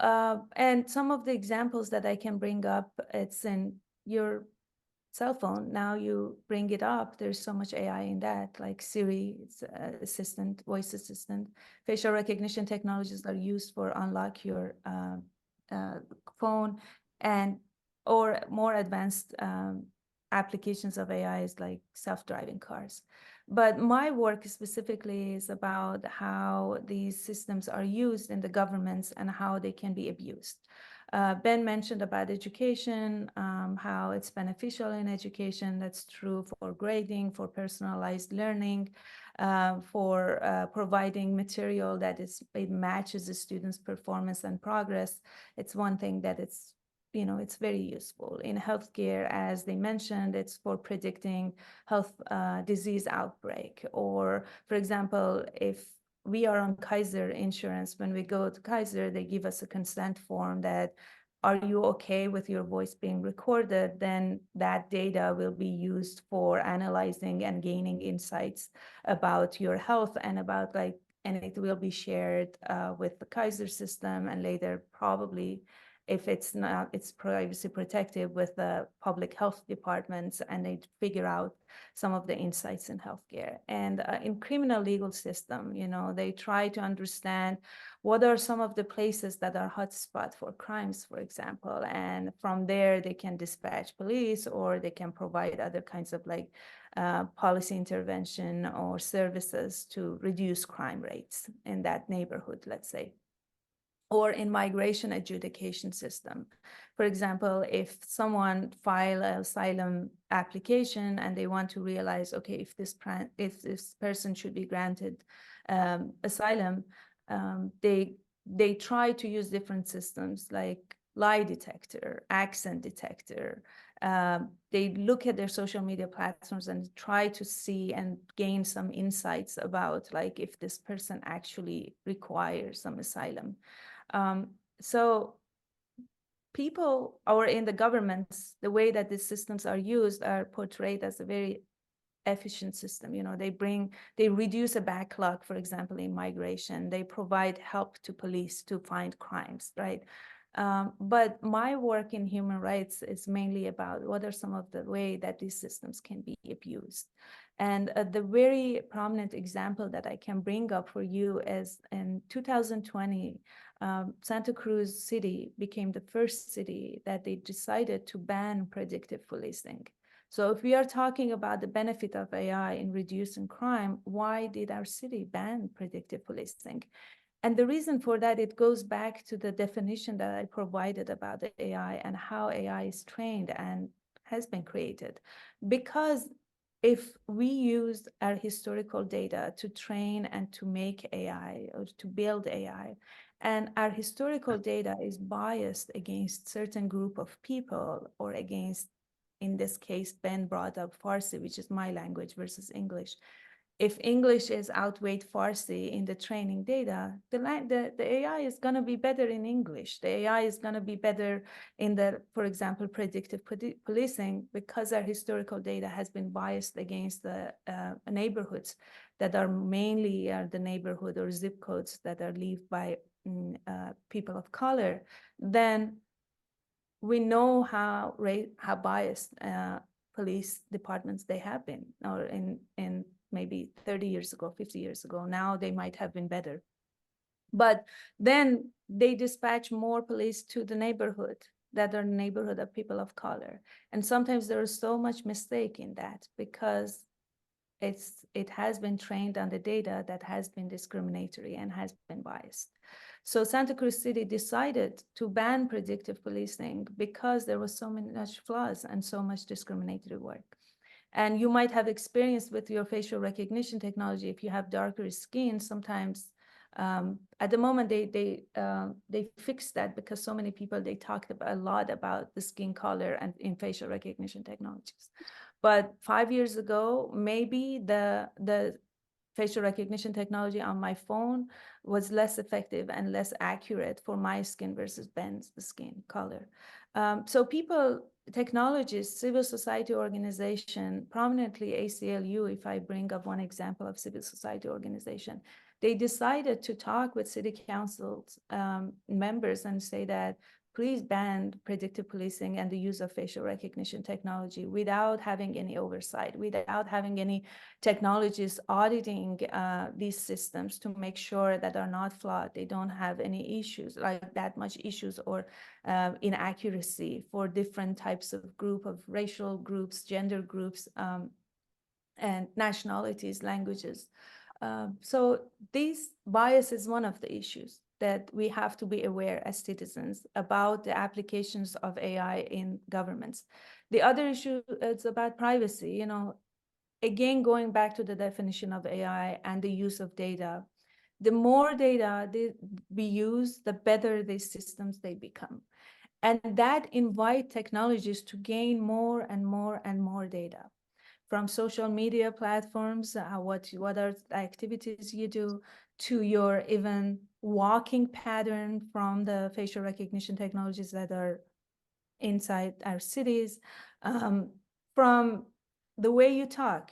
and some of the examples that I can bring up, it's in your cell phone. Now you bring it up, there's so much AI in that, like Siri, it's assistant, voice assistant. Facial recognition technologies are used for unlock your phone, and or more advanced applications of AI is like self-driving cars. But my work specifically is about how these systems are used in the governments and how they can be abused. Ben mentioned about education, how it's beneficial in education. That's true for grading, for personalized learning, for providing material that it matches the student's performance and progress. It's one thing that it's, you know, it's very useful. In healthcare, as they mentioned, it's for predicting health disease outbreak. Or, for example, if we are on Kaiser insurance, when we go to Kaiser, they give us a consent form that, are you okay with your voice being recorded? Then that data will be used for analyzing and gaining insights about your health and about like, and it will be shared with the Kaiser system, and later probably, if it's not, it's privacy protected with the public health departments, and they figure out some of the insights in healthcare. And in criminal legal system, you know, they try to understand what are some of the places that are hotspot for crimes, for example, and from there they can dispatch police, or they can provide other kinds of like policy intervention or services to reduce crime rates in that neighborhood, let's say. Or in migration adjudication system. For example, if someone file an asylum application and they want to realize, okay, if this person should be granted asylum, they try to use different systems like lie detector, accent detector, They look at their social media platforms and try to see and gain some insights about like if this person actually requires some asylum. So people or in the governments, the way that these systems are used are portrayed as a very efficient system. You know, they reduce a backlog, for example, in migration. They provide help to police to find crimes, right? But my work in human rights is mainly about what are some of the way that these systems can be abused. And the very prominent example that I can bring up for you is in 2020, Santa Cruz City became the first city that they decided to ban predictive policing. So if we are talking about the benefit of AI in reducing crime, why did our city ban predictive policing? And the reason for that, it goes back to the definition that I provided about the AI and how AI is trained and has been created. Because if we use our historical data to train and to make AI or to build AI, and our historical data is biased against certain group of people or against, in this case, Ben brought up Farsi, which is my language versus English. If English is outweighed Farsi in the training data, the AI is going to be better in English. The AI is going to be better in the, for example, predictive policing, because our historical data has been biased against the neighborhoods that are mainly the neighborhood or zip codes that are lived by people of color. Then we know how biased police departments they have been, or in maybe 30 years ago, 50 years ago. Now they might have been better. But then they dispatch more police to the neighborhood that are neighborhood of people of color. And sometimes there is so much mistake in that because it has been trained on the data that has been discriminatory and has been biased. So Santa Cruz City decided to ban predictive policing because there was so much flaws and so much discriminatory work. And you might have experienced with your facial recognition technology, if you have darker skin, sometimes at the moment they fixed that because so many people, they talked a lot about the skin color and in facial recognition technologies. But 5 years ago, maybe the facial recognition technology on my phone was less effective and less accurate for my skin versus Ben's skin color. So technologists, civil society organization, prominently ACLU, if I bring up one example of civil society organization, they decided to talk with city council members and say that please ban predictive policing and the use of facial recognition technology without having any oversight, without having any technologists auditing these systems to make sure that are not flawed, they don't have any issues, like that much issues or inaccuracy for different types of racial groups, gender groups, and nationalities, languages. So this bias is one of the issues that we have to be aware as citizens about the applications of AI in governments. The other issue is about privacy. You know, again, going back to the definition of AI and the use of data, the more data we use, the better these systems they become. And that invite technologies to gain more and more and more data from social media platforms, what are the activities you do, to your even walking pattern from the facial recognition technologies that are inside our cities, from the way you talk.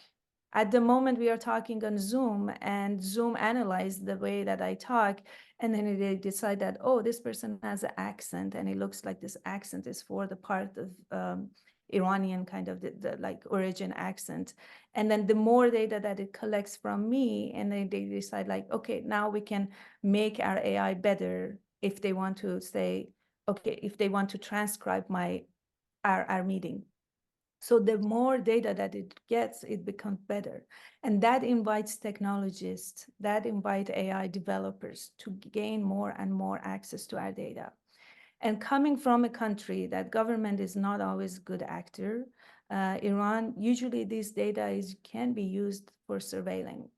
At the moment we are talking on Zoom, and Zoom analyzes the way that I talk, and then they decide that, oh, this person has an accent, and it looks like this accent is for the part of Iranian kind of the like origin accent. And then the more data that it collects from me, and then they decide like, okay, now we can make our AI better if they want to say, okay, if they want to transcribe our meeting. So the more data that it gets, it becomes better. And that invites technologists, that invite AI developers to gain more and more access to our data. And coming from a country that government is not always a good actor, Iran, usually this data can be used for surveilling.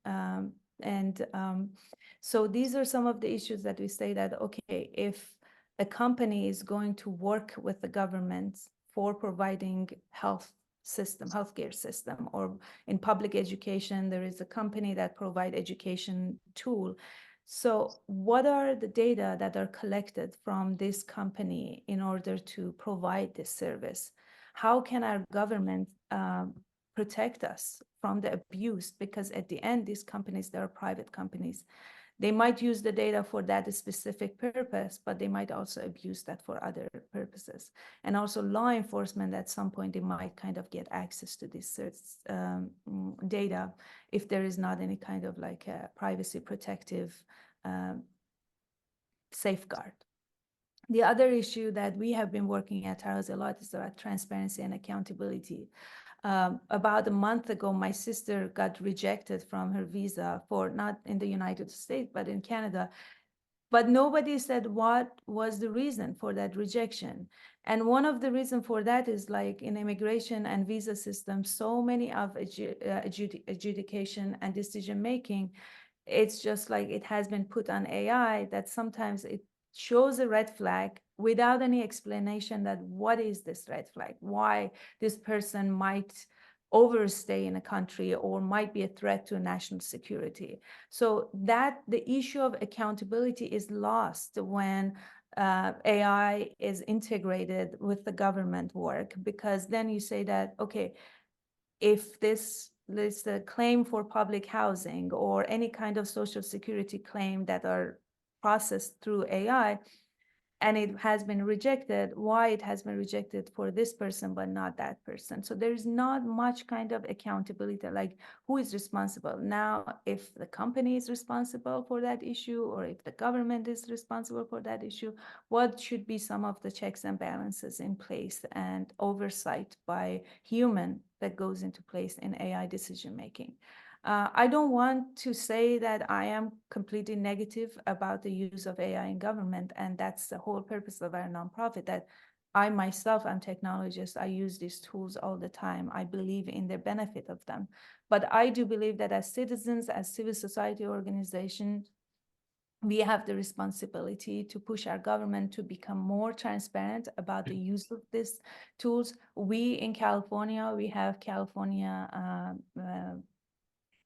So these are some of the issues that we say that, okay, if a company is going to work with the government for providing healthcare system, or in public education, there is a company that provide education tool. So what are the data that are collected from this company in order to provide this service? How can our government protect us from the abuse? Because at the end, these companies, they are private companies. They might use the data for that specific purpose, but they might also abuse that for other purposes. And also law enforcement, at some point, they might kind of get access to this data if there is not any kind of like a privacy protective safeguard. The other issue that we have been working at Taros a lot is about transparency and accountability. About a month ago, my sister got rejected from her visa for not in the United States, but in Canada. But nobody said what was the reason for that rejection. And one of the reasons for that is like in immigration and visa system, so many of adjudication and decision-making, it's just like it has been put on AI that sometimes it shows a red flag without any explanation that what is this red flag, why this person might overstay in a country or might be a threat to national security. So that the issue of accountability is lost when AI is integrated with the government work, because then you say that, okay, if this is a claim for public housing or any kind of social security claim that are processed through AI, and it has been rejected, why it has been rejected for this person but not that person. So there's not much kind of accountability, like who is responsible. Now, if the company is responsible for that issue, or if the government is responsible for that issue, what should be some of the checks and balances in place and oversight by human that goes into place in AI decision-making. I don't want to say that I am completely negative about the use of AI in government, and that's the whole purpose of our nonprofit, that I myself am technologist. I use these tools all the time. I believe in the benefit of them. But I do believe that as citizens, as civil society organizations, we have the responsibility to push our government to become more transparent about the use of these tools. We in California, we have California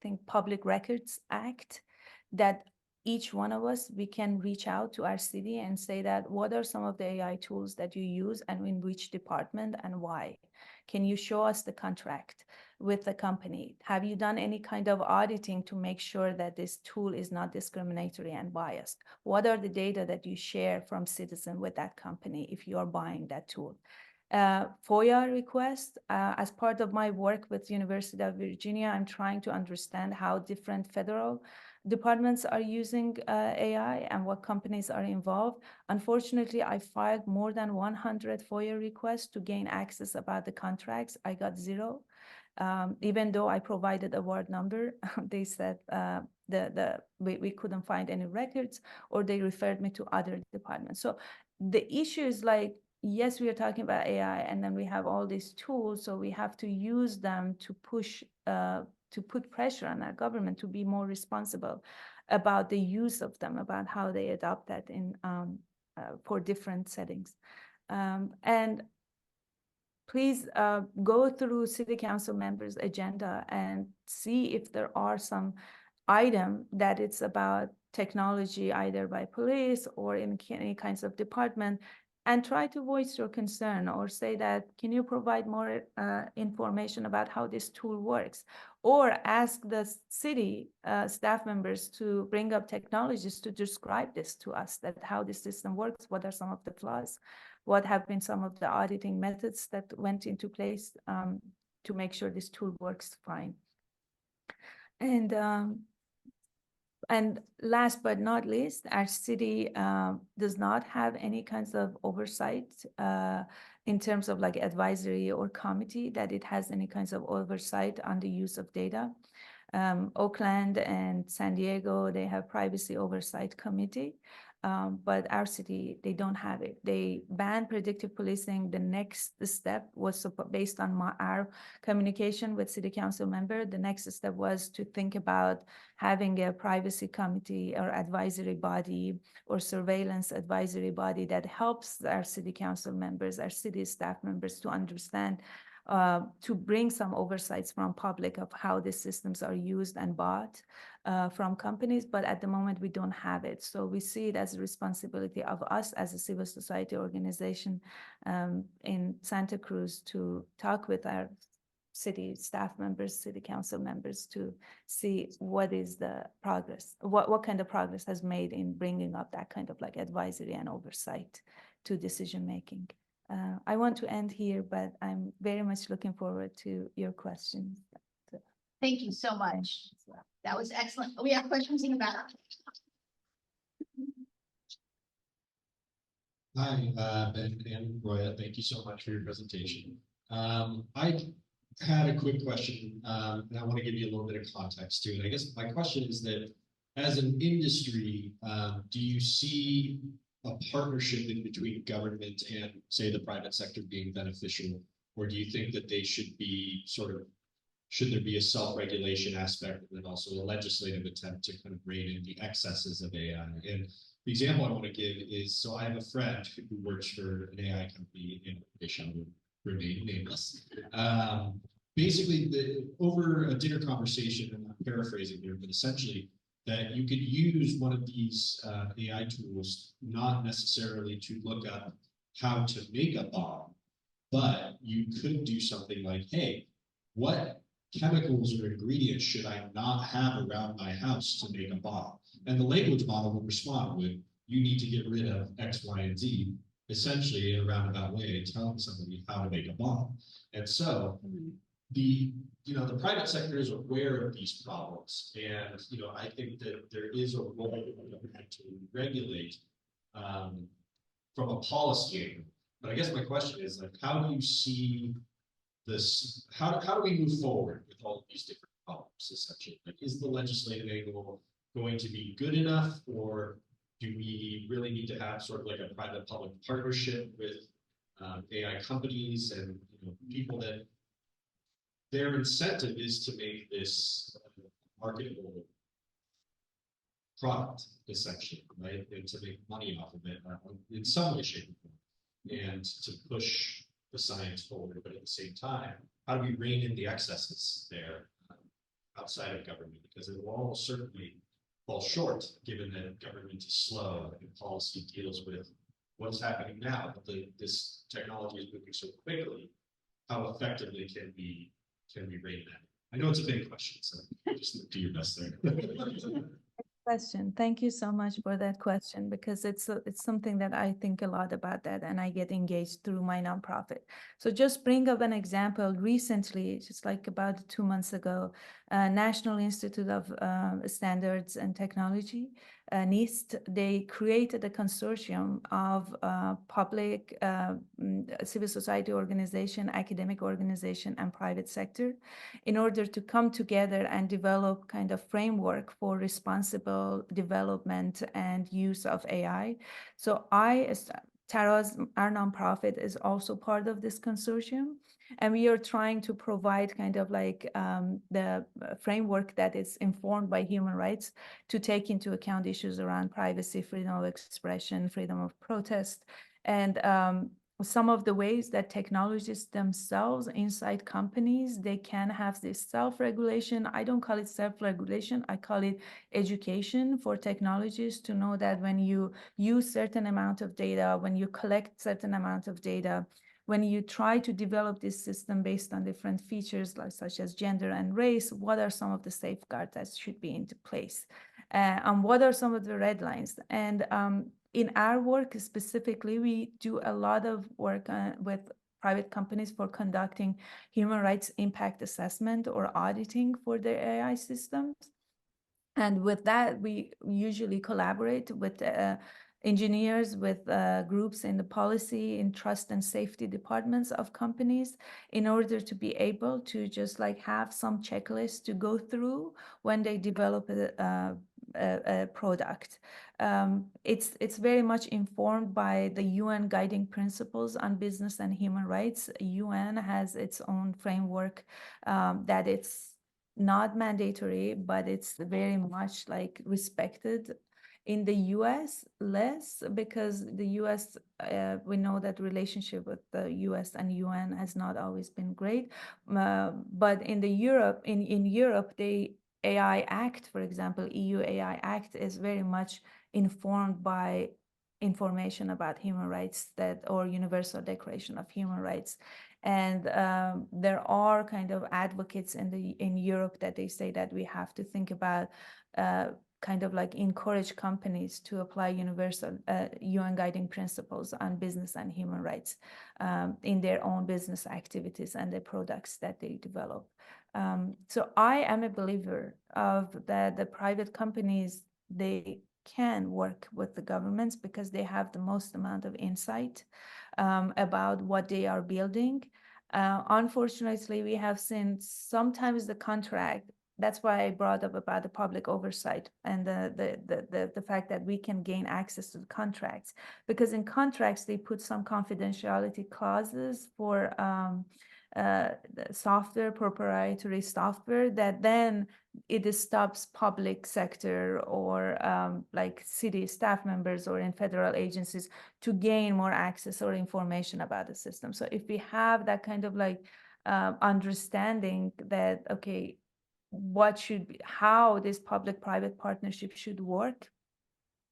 I think Public Records Act, that each one of us, we can reach out to our city and say that what are some of the AI tools that you use and in which department and why? Can you show us the contract with the company? Have you done any kind of auditing to make sure that this tool is not discriminatory and biased? What are the data that you share from citizen with that company if you are buying that tool? FOIA request, as part of my work with University of Virginia, I'm trying to understand how different federal departments are using AI and what companies are involved. Unfortunately, I filed more than 100 FOIA requests to gain access about the contracts. I got 0. Even though I provided award number, they said we couldn't find any records, or they referred me to other departments. So the issue is like, yes, we are talking about AI, and then we have all these tools, so we have to use them to push, to put pressure on our government to be more responsible about the use of them, about how they adopt that in for different settings. And please go through City Council members' agenda and see if there are some item that it's about technology, either by police or in any kinds of department, and try to voice your concern or say that, can you provide more information about how this tool works? Or ask the city staff members to bring up technologists to describe this to us, that how this system works, what are some of the flaws, what have been some of the auditing methods that went into place to make sure this tool works fine. And last but not least, our city does not have any kinds of oversight in terms of like advisory or committee, that it has any kinds of oversight on the use of data. Oakland and San Diego, they have privacy oversight committee. But our city, they don't have it. They banned predictive policing. The next step was based on our communication with city council member. The next step was to think about having a privacy committee or advisory body or surveillance advisory body that helps our city council members, our city staff members to understand, to bring some oversights from public of how these systems are used and bought from companies, but at the moment we don't have it. So we see it as a responsibility of us as a civil society organization in Santa Cruz to talk with our city staff members, city council members to see what is the progress, what kind of progress has made in bringing up that kind of like advisory and oversight to decision making. I want to end here, but I'm very much looking forward to your questions. Thank you so much. That was excellent. We have questions in the back. Hi, Ben and Roya, thank you so much for your presentation. I had a quick question, and I want to give you a little bit of context too. And I guess my question is that as an industry, do you see a partnership in between government and say the private sector being beneficial? Or do you think that they should be should there be a self-regulation aspect and then also a legislative attempt to kind of rein in the excesses of AI? And the example I want to give is, so I have a friend who works for an AI company, and they shall remain nameless. Basically, over a dinner conversation, and I'm paraphrasing here, but essentially that you could use one of these AI tools, not necessarily to look up how to make a bomb, but you could do something like, hey, what chemicals or ingredients should I not have around my house to make a bomb? And the language model will respond with, you need to get rid of X, Y, and Z, essentially in a roundabout way, telling somebody how to make a bomb. And so the private sector is aware of these problems. And, I think that there is a role to regulate from a policy angle. But I guess my question is, like, how do you see this, how do we move forward with all of these different problems, essentially? Like, is the legislative angle going to be good enough, or do we really need to have sort of like a private-public partnership with AI companies and people that their incentive is to make this marketable product, essentially, right? And to make money off of it in some way, shape, or form, and to push the science forward. But at the same time, how do we rein in the excesses there outside of government? Because it will almost certainly fall short, given that government is slow and policy deals with what's happening now. But this technology is moving so quickly. How effectively can we rein that? I know it's a big question, so just do your best there. Question. Thank you so much for that question, because it's something that I think a lot about that, and I get engaged through my nonprofit. So just bring up an example. Recently, just like about 2 months ago, National Institute of Standards and Technology, NIST, they created a consortium of public civil society organization, academic organization, and private sector in order to come together and develop kind of framework for responsible development and use of AI. So Taraz, our nonprofit, is also part of this consortium. And we are trying to provide kind of like the framework that is informed by human rights to take into account issues around privacy, freedom of expression, freedom of protest, and some of the ways that technologists themselves inside companies, they can have this self-regulation. I don't call it self-regulation, I call it education for technologists to know that when you use certain amount of data, when you collect certain amount of data, when you try to develop this system based on different features like such as gender and race, what are some of the safeguards that should be into place? And what are some of the red lines? And in our work specifically, we do a lot of work with private companies for conducting human rights impact assessment or auditing for their AI systems. And with that, we usually collaborate with engineers, with groups in the policy, in trust and safety departments of companies in order to be able to just like have some checklists to go through when they develop product. It's very much informed by the UN guiding principles on business and human rights. UN has its own framework that it's not mandatory, but it's very much like respected. In the US, less, because the US, we know that relationship with the US and UN has not always been great. But in Europe, the AI Act, for example, EU AI Act is very much informed by information about human rights or Universal Declaration of Human Rights. And there are kind of advocates in Europe that they say that we have to think about kind of like encourage companies to apply universal UN guiding principles on business and human rights in their own business activities and the products that they develop. So I am a believer of that the private companies, they can work with the governments because they have the most amount of insight about what they are building. Unfortunately, we have seen sometimes the contract. That's why I brought up about the public oversight and the fact that we can gain access to the contracts, because in contracts they put some confidentiality clauses for the software, proprietary software, that then it stops public sector or like city staff members or in federal agencies to gain more access or information about the system. So if we have that kind of like understanding that, okay, how this public-private partnership should work,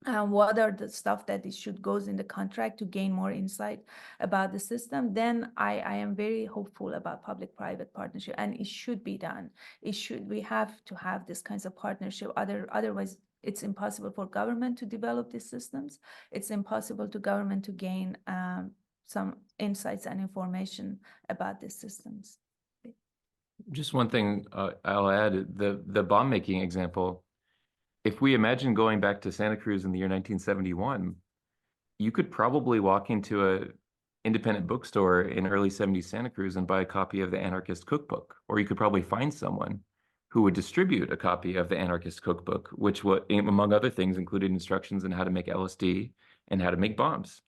what are the stuff that it should goes in the contract to gain more insight about the system, then I am very hopeful about public-private partnership, and it should be done. We have to have this kinds of partnership. Otherwise, it's impossible for government to develop these systems. It's impossible to government to gain some insights and information about these systems. Just one thing I'll add, the bomb making example. If we imagine going back to Santa Cruz in the year 1971, you could probably walk into an independent bookstore in early 70s Santa Cruz and buy a copy of the Anarchist Cookbook, or you could probably find someone who would distribute a copy of the Anarchist Cookbook, which among other things included instructions on how to make LSD and how to make bombs.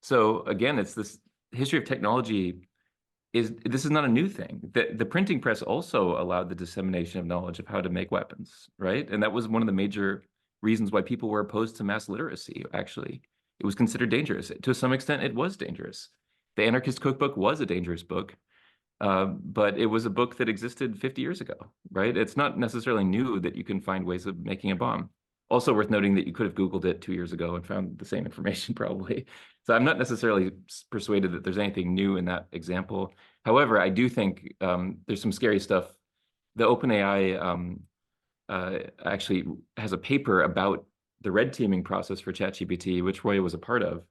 So again, it's this history of technology. This is not a new thing. The printing press also allowed the dissemination of knowledge of how to make weapons, right? And that was one of the major reasons why people were opposed to mass literacy, actually. It was considered dangerous. To some extent, it was dangerous. The Anarchist Cookbook was a dangerous book, but it was a book that existed 50 years ago, right? It's not necessarily new that you can find ways of making a bomb. Also worth noting that you could have Googled it 2 years ago and found the same information probably. So I'm not necessarily persuaded that there's anything new in that example. However, I do think there's some scary stuff. The OpenAI actually has a paper about the red teaming process for ChatGPT, which Roya was a part of,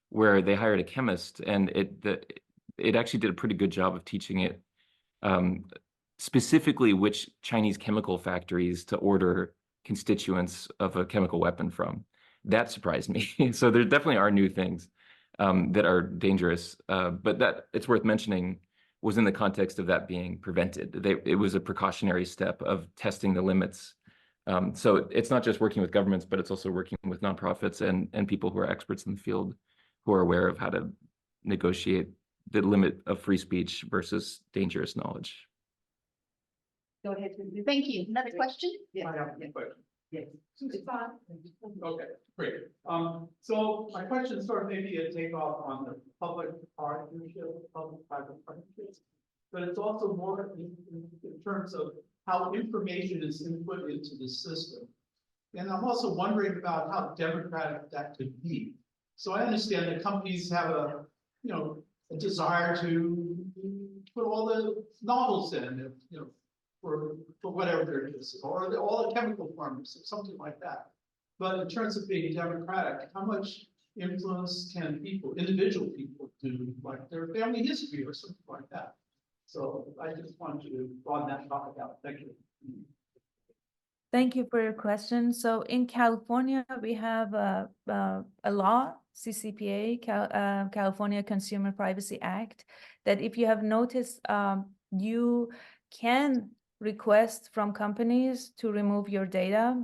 where they hired a chemist, and it actually did a pretty good job of teaching it specifically which Chinese chemical factories to order constituents of a chemical weapon from. That surprised me. So there definitely are new things that are dangerous, but that it's worth mentioning was in the context of that being prevented. It was a precautionary step of testing the limits. So it's not just working with governments, but it's also working with nonprofits and people who are experts in the field who are aware of how to negotiate the limit of free speech versus dangerous knowledge. Go ahead. Thank you. Another question? I have a question. Yes. Okay, great. So my question is sort of maybe a takeoff on the public partnership, public-private partnerships, but it's also more in terms of how information is input into the system. And I'm also wondering about how democratic that could be. So I understand that companies have a desire to put all the novels in, for whatever they're interested, or all the chemical farmers, or something like that. But in terms of being democratic, how much influence can individual people do, like their family history or something like that? So I just wanted to broaden that topic out. Thank you. Thank you for your question. So in California, we have a law, CCPA, California Consumer Privacy Act, that if you have noticed, you can request from companies to remove your data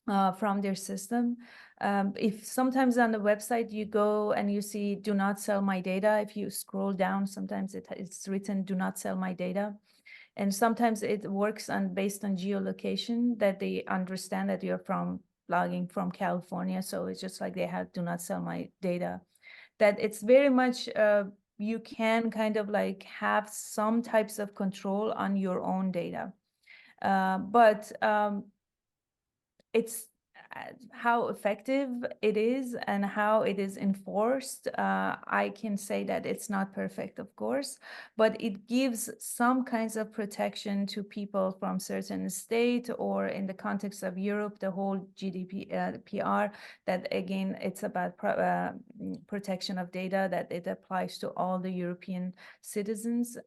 from their system. If sometimes on the website you go and you see "do not sell my data," if you scroll down, sometimes it's written "do not sell my data." And sometimes it works based on geolocation, that they understand that you're blogging from California. So it's just like they have "do not sell my data." That it's very much, you can kind of like have some types of control on your own data. But it's how effective it is and how it is enforced. I can say that it's not perfect, of course, but it gives some kinds of protection to people from certain state, or in the context of Europe, the whole GDPR, that again, it's about protection of data, that it applies to all the European citizens,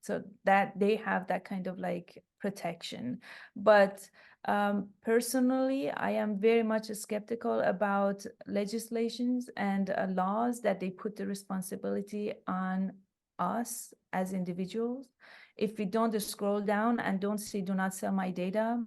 so that they have that kind of like protection. But personally, I am very much skeptical about legislations and laws that they put the responsibility on us as individuals. If we don't scroll down and don't see "do not sell my data,"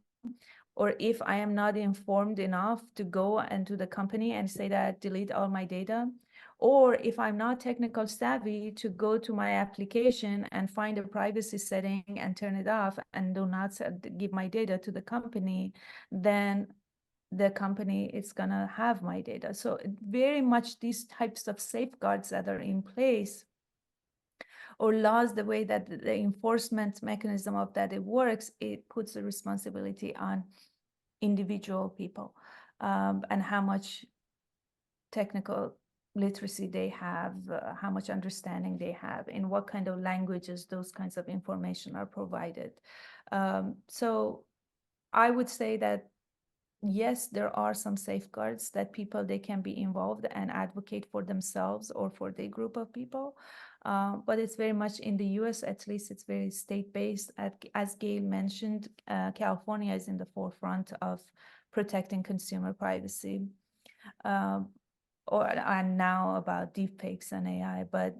or if I am not informed enough to go into the company and say that delete all my data, or if I'm not technical savvy to go to my application and find a privacy setting and turn it off and do not give my data to the company, then the company is gonna have my data. So very much these types of safeguards that are in place, or laws, the way that the enforcement mechanism of that it works, it puts the responsibility on individual people, and how much technical literacy they have, how much understanding they have, in what kind of languages those kinds of information are provided. So I would say that yes, there are some safeguards that people, they can be involved and advocate for themselves or for their group of people. But it's very much in the US, at least it's very state-based. As Gail mentioned, California is in the forefront of protecting consumer privacy. And now about deepfakes and AI, but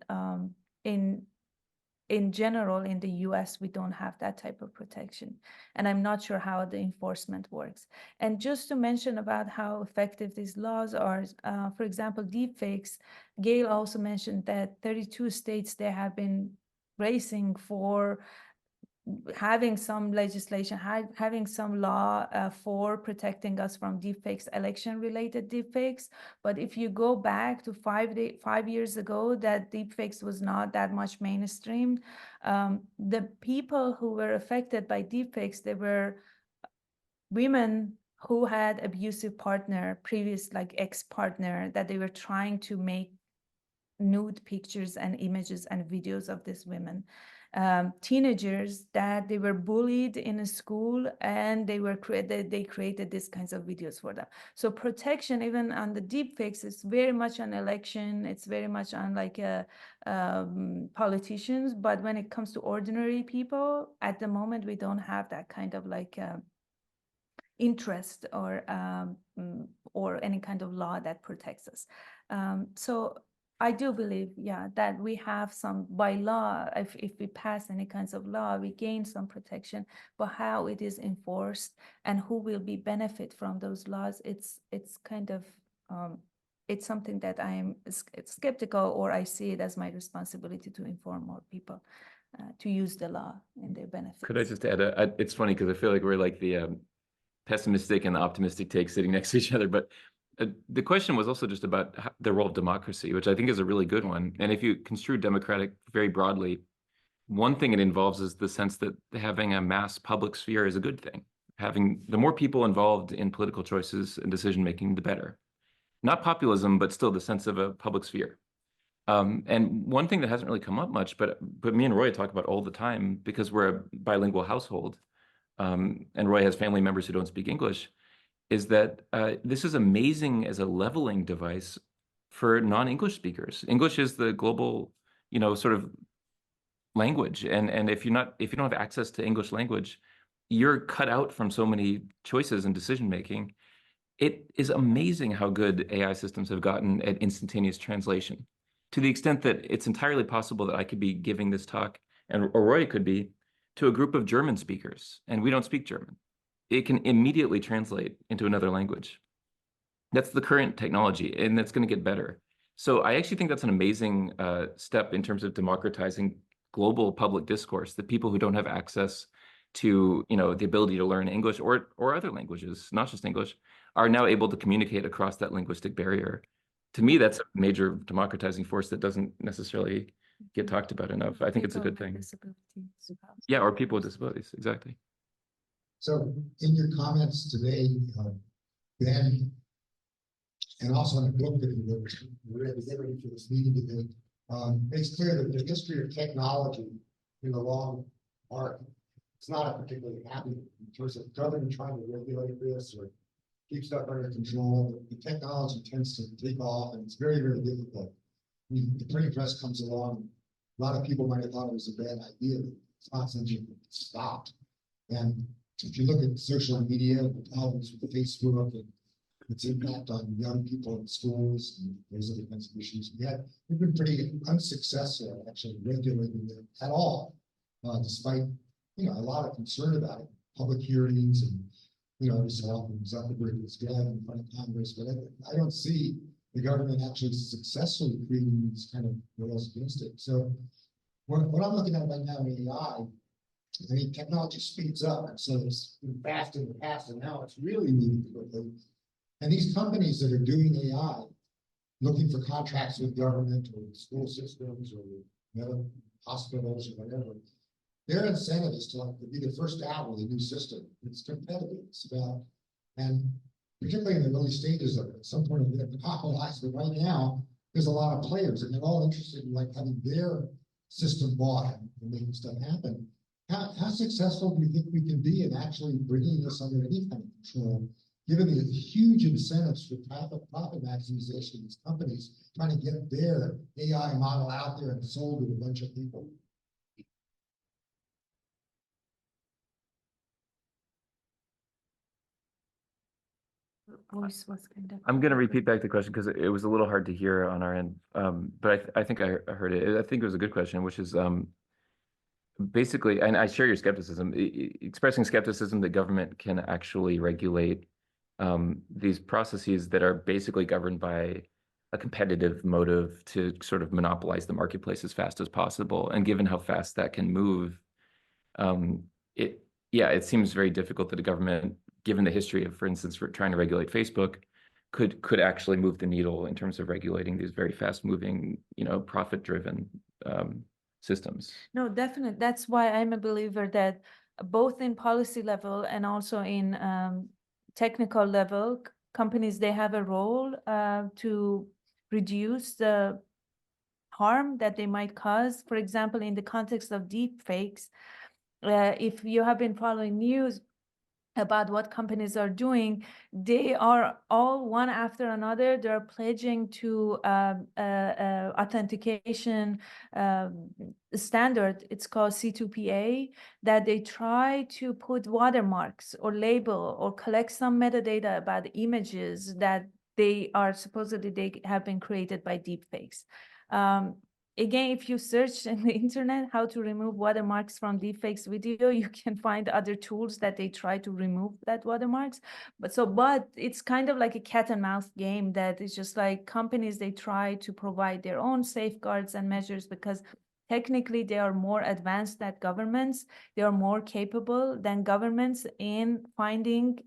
in general, in the US, we don't have that type of protection. And I'm not sure how the enforcement works. And just to mention about how effective these laws are, for example, deepfakes, Gail also mentioned that 32 states, they have been racing for having some legislation, having some law for protecting us from deepfakes, election-related deepfakes. But if you go back to 5 years ago, that deepfakes was not that much mainstream. The people who were affected by deepfakes, they were women who had abusive partner, previous like ex-partner, that they were trying to make nude pictures and images and videos of these women. Teenagers that they were bullied in a school, and they created these kinds of videos for them. So protection, even on the deepfakes, is very much on election. It's very much on like politicians. But when it comes to ordinary people, at the moment, we don't have that kind of like interest or any kind of law that protects us. So I do believe, yeah, that we have some, by law, if we pass any kinds of law, we gain some protection, but how it is enforced and who will be benefit from those laws, it's kind of, it's something that I'm skeptical, or I see it as my responsibility to inform more people to use the law in their benefits. Could I just add it's funny because I feel like we're like the pessimistic and the optimistic take sitting next to each other, but the question was also just about the role of democracy, which I think is a really good one. And if you construe democratic very broadly, one thing it involves is the sense that having a mass public sphere is a good thing. Having the more people involved in political choices and decision-making, the better. Not populism, but still the sense of a public sphere. And one thing that hasn't really come up much, but me and Roy talk about all the time, because we're a bilingual household, and Roy has family members who don't speak English, is that this is amazing as a leveling device for non-English speakers. English is the global, sort of language. And if you don't have access to English language, you're cut out from so many choices and decision-making. It is amazing how good AI systems have gotten at instantaneous translation, to the extent that it's entirely possible that I could be giving this talk, or Roy could be, to a group of German speakers, and we don't speak German. it can immediately translate into another language. That's the current technology, and that's going to get better. So I actually think that's an amazing step in terms of democratizing global public discourse, that people who don't have access to, the ability to learn English or other languages, not just English, are now able to communicate across that linguistic barrier. To me, that's a major democratizing force that doesn't necessarily get talked about enough. I think it's a good thing. Yeah, or people with disabilities, exactly. So in your comments today, Ben, and also in the book that you read to get ready for this meeting today, it's clear that the history of technology in the long arc, it's not a particularly happy in terms of government trying to regulate this or keep stuff under control. The technology tends to take off, and it's very, very difficult. I mean, the printing press comes along. A lot of people might have thought it was a bad idea. It's not something that stopped. And if you look at social media, the problems with Facebook and its impact on young people in schools and those other kinds of issues, we've been pretty unsuccessful at actually regulating it at all, despite a lot of concern about it, public hearings, and every so often Zuckerberg is dead in front of Congress, but I don't see the government actually successfully creating these kind of rails against it. So what I'm looking at right now in AI, I mean, technology speeds up, and so it's been fast in the past, and now it's really moving quickly. And these companies that are doing AI, looking for contracts with government or school systems or hospitals or whatever, their incentive is to be the first out with a new system. It's competitive. It's about, and particularly in the early stages of it, at some point it'll get monopolized, but right now there's a lot of players, and they're all interested in having their system bought and making stuff happen. How successful do you think we can be in actually bringing this under any kind of control, given the huge incentives for profit maximization of these companies trying to get their AI model out there and sold to a bunch of people? I'm going to repeat back the question because it was a little hard to hear on our end, but I think I heard it. I think it was a good question, which is basically, and I share your skepticism, expressing skepticism that government can actually regulate these processes that are basically governed by a competitive motive to sort of monopolize the marketplace as fast as possible. And given how fast that can move, it seems very difficult that a government, given the history of, for instance, for trying to regulate Facebook, could actually move the needle in terms of regulating these very fast-moving, profit-driven systems. No, definitely. That's why I'm a believer that both in policy level and also in technical level, companies, they have a role to reduce the harm that they might cause. For example, in the context of deep fakes, if you have been following news about what companies are doing, they are all one after another. They're pledging to authentication standard. It's called C2PA, that they try to put watermarks or label or collect some metadata about images that they are supposedly they have been created by deepfakes. Again, if you search in the internet how to remove watermarks from deepfakes video, you can find other tools that they try to remove that watermarks. But it's kind of like a cat and mouse game, that it's just like companies, they try to provide their own safeguards and measures because technically they are more advanced than governments. They are more capable than governments in finding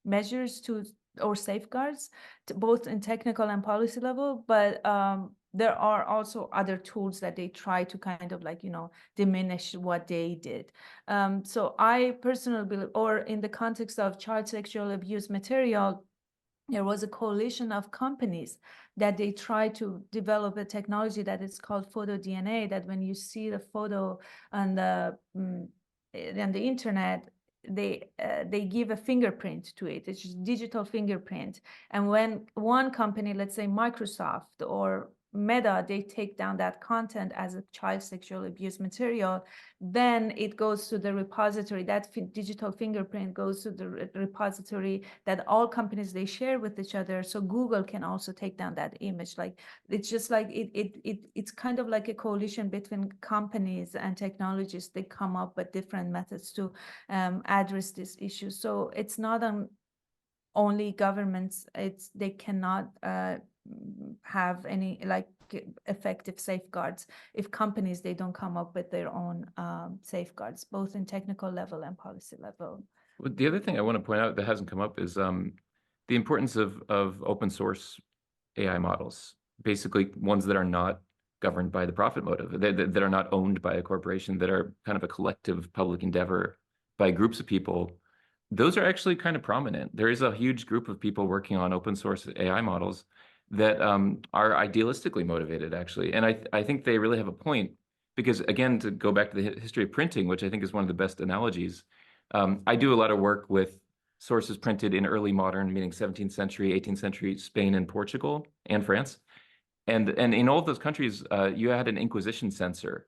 measures or safeguards, both in technical and policy level. But there are also other tools that they try to kind of diminish what they did. So I personally believe, or in the context of child sexual abuse material, there was a coalition of companies that they try to develop a technology that is called photo DNA, that when you see the photo on the internet, they give a fingerprint to it. It's just digital fingerprint. And when one company, let's say Microsoft or Meta, they take down that content as a child sexual abuse material, then it goes to the repository. That digital fingerprint goes to the repository that all companies they share with each other. So Google can also take down that image. Like it's just like it's kind of like a coalition between companies and technologists. They come up with different methods to address this issue. So it's not only governments. They cannot have any like effective safeguards if companies they don't come up with their own safeguards, both in technical level and policy level. Well, the other thing I want to point out that hasn't come up is the importance of open source AI models, basically ones that are not governed by the profit motive, that are not owned by a corporation, that are kind of a collective public endeavor by groups of people. Those are actually kind of prominent. There is a huge group of people working on open source AI models that are idealistically motivated, actually. And I think they really have a point because, again, to go back to the history of printing, which I think is one of the best analogies, I do a lot of work with sources printed in early modern, meaning 17th century, 18th century Spain and Portugal and France. And in all of those countries, you had an Inquisition censor,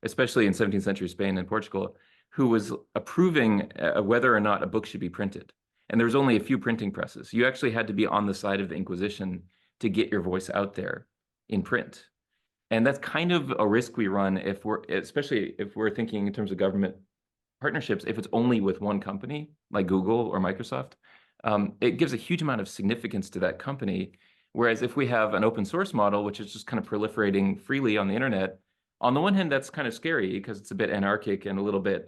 especially in 17th century Spain and Portugal, who was approving whether or not a book should be printed. And there was only a few printing presses. You actually had to be on the side of the Inquisition to get your voice out there in print. And that's kind of a risk we run especially if we're thinking in terms of government partnerships, if it's only with one company like Google or Microsoft, it gives a huge amount of significance to that company. Whereas if we have an open source model, which is just kind of proliferating freely on the internet, on the one hand, that's kind of scary because it's a bit anarchic and a little bit,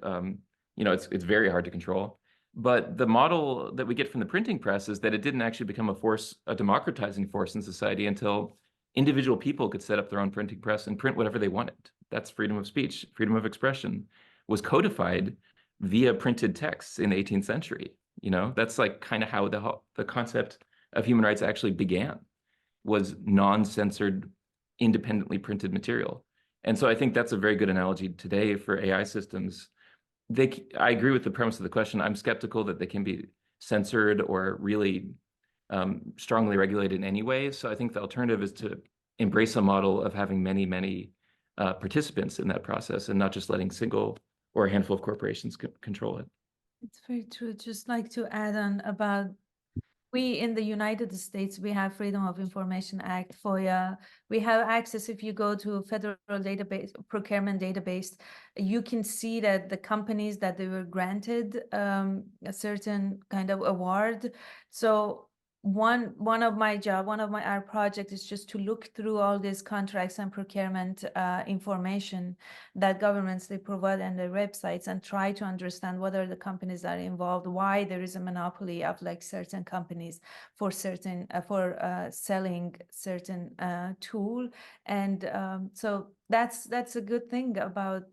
it's very hard to control. But the model that we get from the printing press is that it didn't actually become a democratizing force in society until individual people could set up their own printing press and print whatever they wanted. That's freedom of speech, freedom of expression was codified via printed texts in the 18th century. That's like kind of how the concept of human rights actually began, was non-censored, independently printed material. And so I think that's a very good analogy today for AI systems. I agree with the premise of the question. I'm skeptical that they can be censored or really strongly regulated in any way. So I think the alternative is to embrace a model of having many, many participants in that process and not just letting single or a handful of corporations control it. It's very true. Just like to add on about we in the United States, we have Freedom of Information Act, FOIA. We have access, if you go to federal database, procurement database, you can see that the companies that they were granted a certain kind of award. So one of our projects is just to look through all these contracts and procurement information that governments they provide on their websites and try to understand what are the companies that are involved, why there is a monopoly of like certain companies for certain selling certain tool. And so that's a good thing about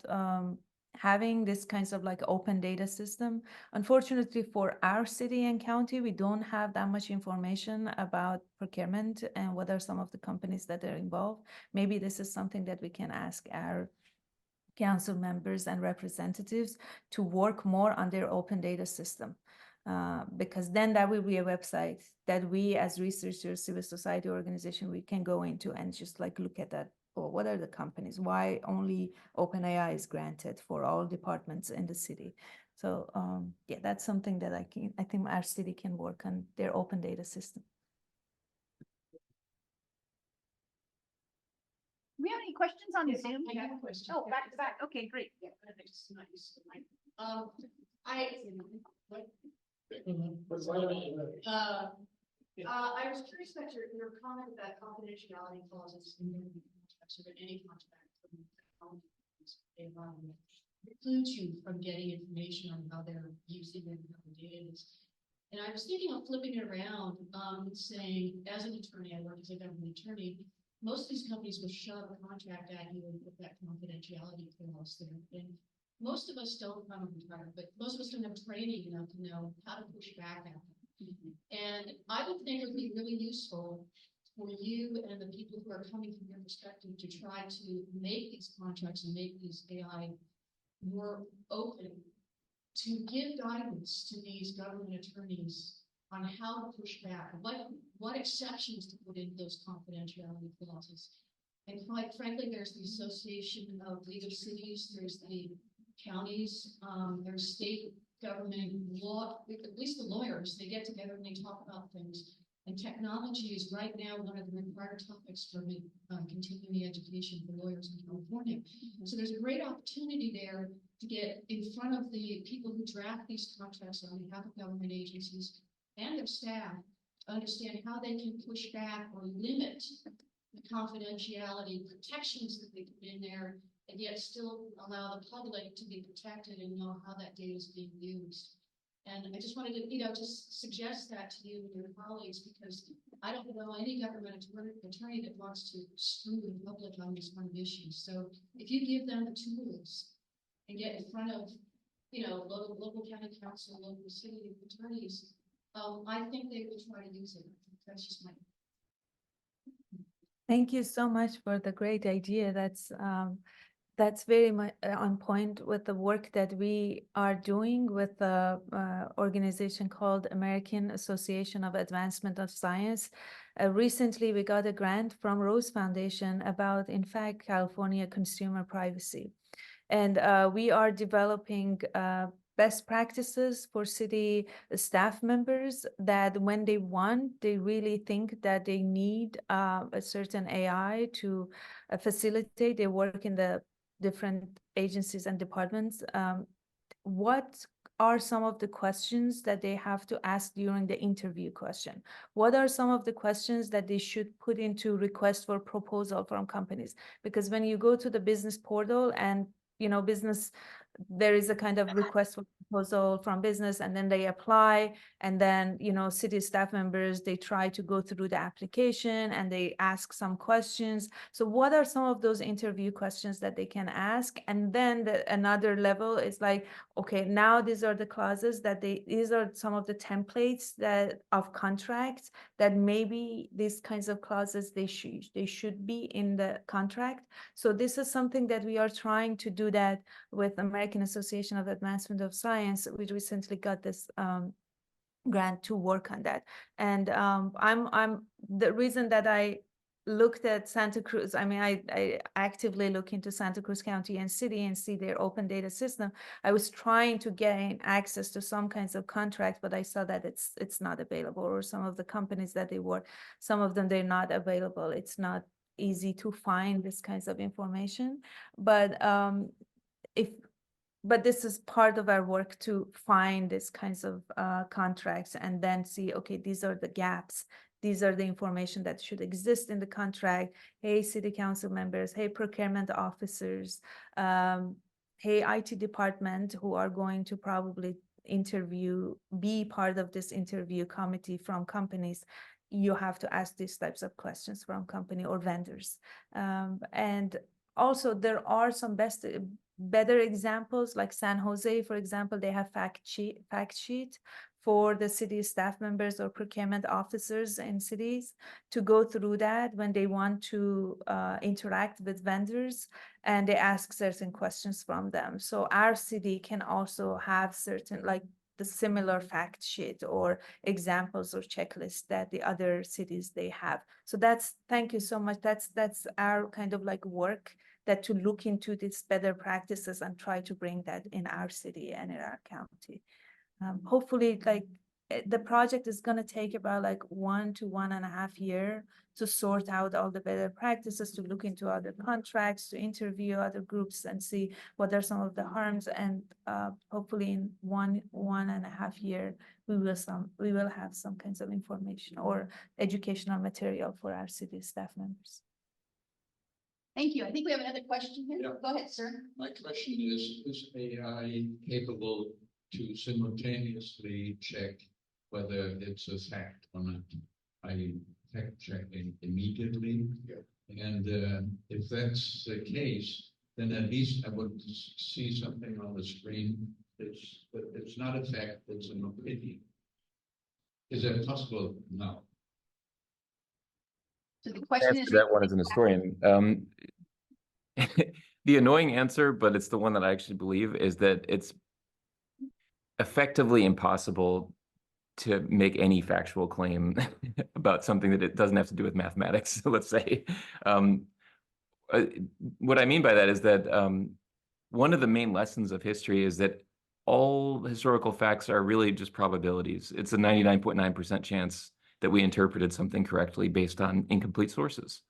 having this kinds of like open data system. Unfortunately for our city and county, we don't have that much information about procurement and what are some of the companies that are involved. Maybe this is something that we can ask our council members and representatives to work more on their open data system. Because then that will be a website that we as researchers, civil society organization, we can go into and just like look at that. Or what are the companies? Why only OpenAI is granted for all departments in the city? So yeah, that's something that I think our city can work on their open data system. Do we have any questions on Zoom? I got a question. Oh, back to back. Okay, great. I was curious about your comment about confidentiality clauses in contracts or in any contract precludes you from getting information on how they're using and how the data is. And I was thinking of flipping it around, saying, as an attorney, I work as a government attorney, most of these companies will shove a contract at you and put that confidentiality clause there. And most of us don't, but most of us don't have training enough to know how to push back at them. And I would think it would be really useful for you and the people who are coming from your perspective to try to make these contracts and make these AI more open, to give guidance to these government attorneys on how to push back, what exceptions to put in those confidentiality clauses. And quite frankly, there's the Association of Legal Cities, there's the counties, there's state government law, at least the lawyers, they get together and they talk about things. And technology is right now one of the required topics for continuing education for lawyers in California. So there's a great opportunity there to get in front of the people who draft these contracts on behalf of government agencies and their staff to understand how they can push back or limit the confidentiality protections that they put in there, and yet still allow the public to be protected and know how that data is being used. And I just wanted to, just suggest that to you and your colleagues, because I don't know any government attorney that wants to screw the public on these kind of issues. So if you give them the tools and get in front of, local county council, local city attorneys, I think they will try to use it. That's just my. Thank you so much for the great idea. That's very much on point with the work that we are doing with the organization called American Association of Advancement of Science. Recently, we got a grant from Rose Foundation about, in fact, California consumer privacy. And we are developing best practices for city staff members that when they want, they really think that they need a certain AI to facilitate their work in the different agencies and departments. What are some of the questions that they have to ask during the interview question? What are some of the questions that they should put into request for proposal from companies? Because when you go to the business portal and business, there is a kind of request for proposal from business, and then they apply, and then city staff members, they try to go through the application and they ask some questions. So what are some of those interview questions that they can ask? And then another level is like, okay, now these are the clauses that these are some of the templates of contracts that maybe these kinds of clauses they should be in the contract. So this is something that we are trying to do that with American Association of Advancement of Science. We recently got this grant to work on that. And I'm the reason that I looked at Santa Cruz, I actively look into Santa Cruz County and city and see their open data system. I was trying to gain access to some kinds of contracts, but I saw that it's not available, or some of the companies that they work, some of them, they're not available. It's not easy to find this kinds of information. But but this is part of our work to find these kinds of contracts and then see, okay, these are the gaps. These are the information that should exist in the contract. Hey, city council members, hey, procurement officers, hey, IT department, who are going to probably be part of this interview committee from companies. You have to ask these types of questions from company or vendors. And also there are some better examples, like San Jose, for example, they have fact sheet for the city staff members or procurement officers in cities to go through that when they want to interact with vendors, and they ask certain questions from them. So our city can also have certain, like the similar fact sheet or examples or checklists that the other cities they have. So thank you so much. That's our kind of like work, that to look into these better practices and try to bring that in our city and in our county. Hopefully, like the project is going to take about like 1 to 1.5 years to sort out all the better practices, to look into other contracts, to interview other groups and see what are some of the harms. And hopefully in 1.5 years, we will have some kinds of information or educational material for our city staff members. Thank you. I think we have another question here. Yeah. Go ahead, sir. My question is AI capable to simultaneously check whether it's a fact or not? I fact checking immediately. Yeah. And if that's the case, then at least I would see something on the screen. It's not a fact, it's an opinion. Is that possible now? So the question is that one as an historian. The annoying answer, but it's the one that I actually believe, is that it's effectively impossible to make any factual claim about something that it doesn't have to do with mathematics, let's say. what I mean by that is that one of the main lessons of history is that all historical facts are really just probabilities. It's a 99.9% chance that we interpreted something correctly based on incomplete sources.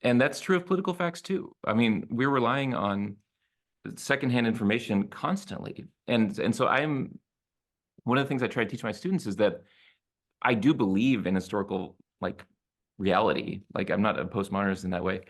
And that's true of political facts too. I mean, we're relying on secondhand information constantly. And so one of the things I try to teach my students is that I do believe in historical reality. Like I'm not a postmodernist in that way.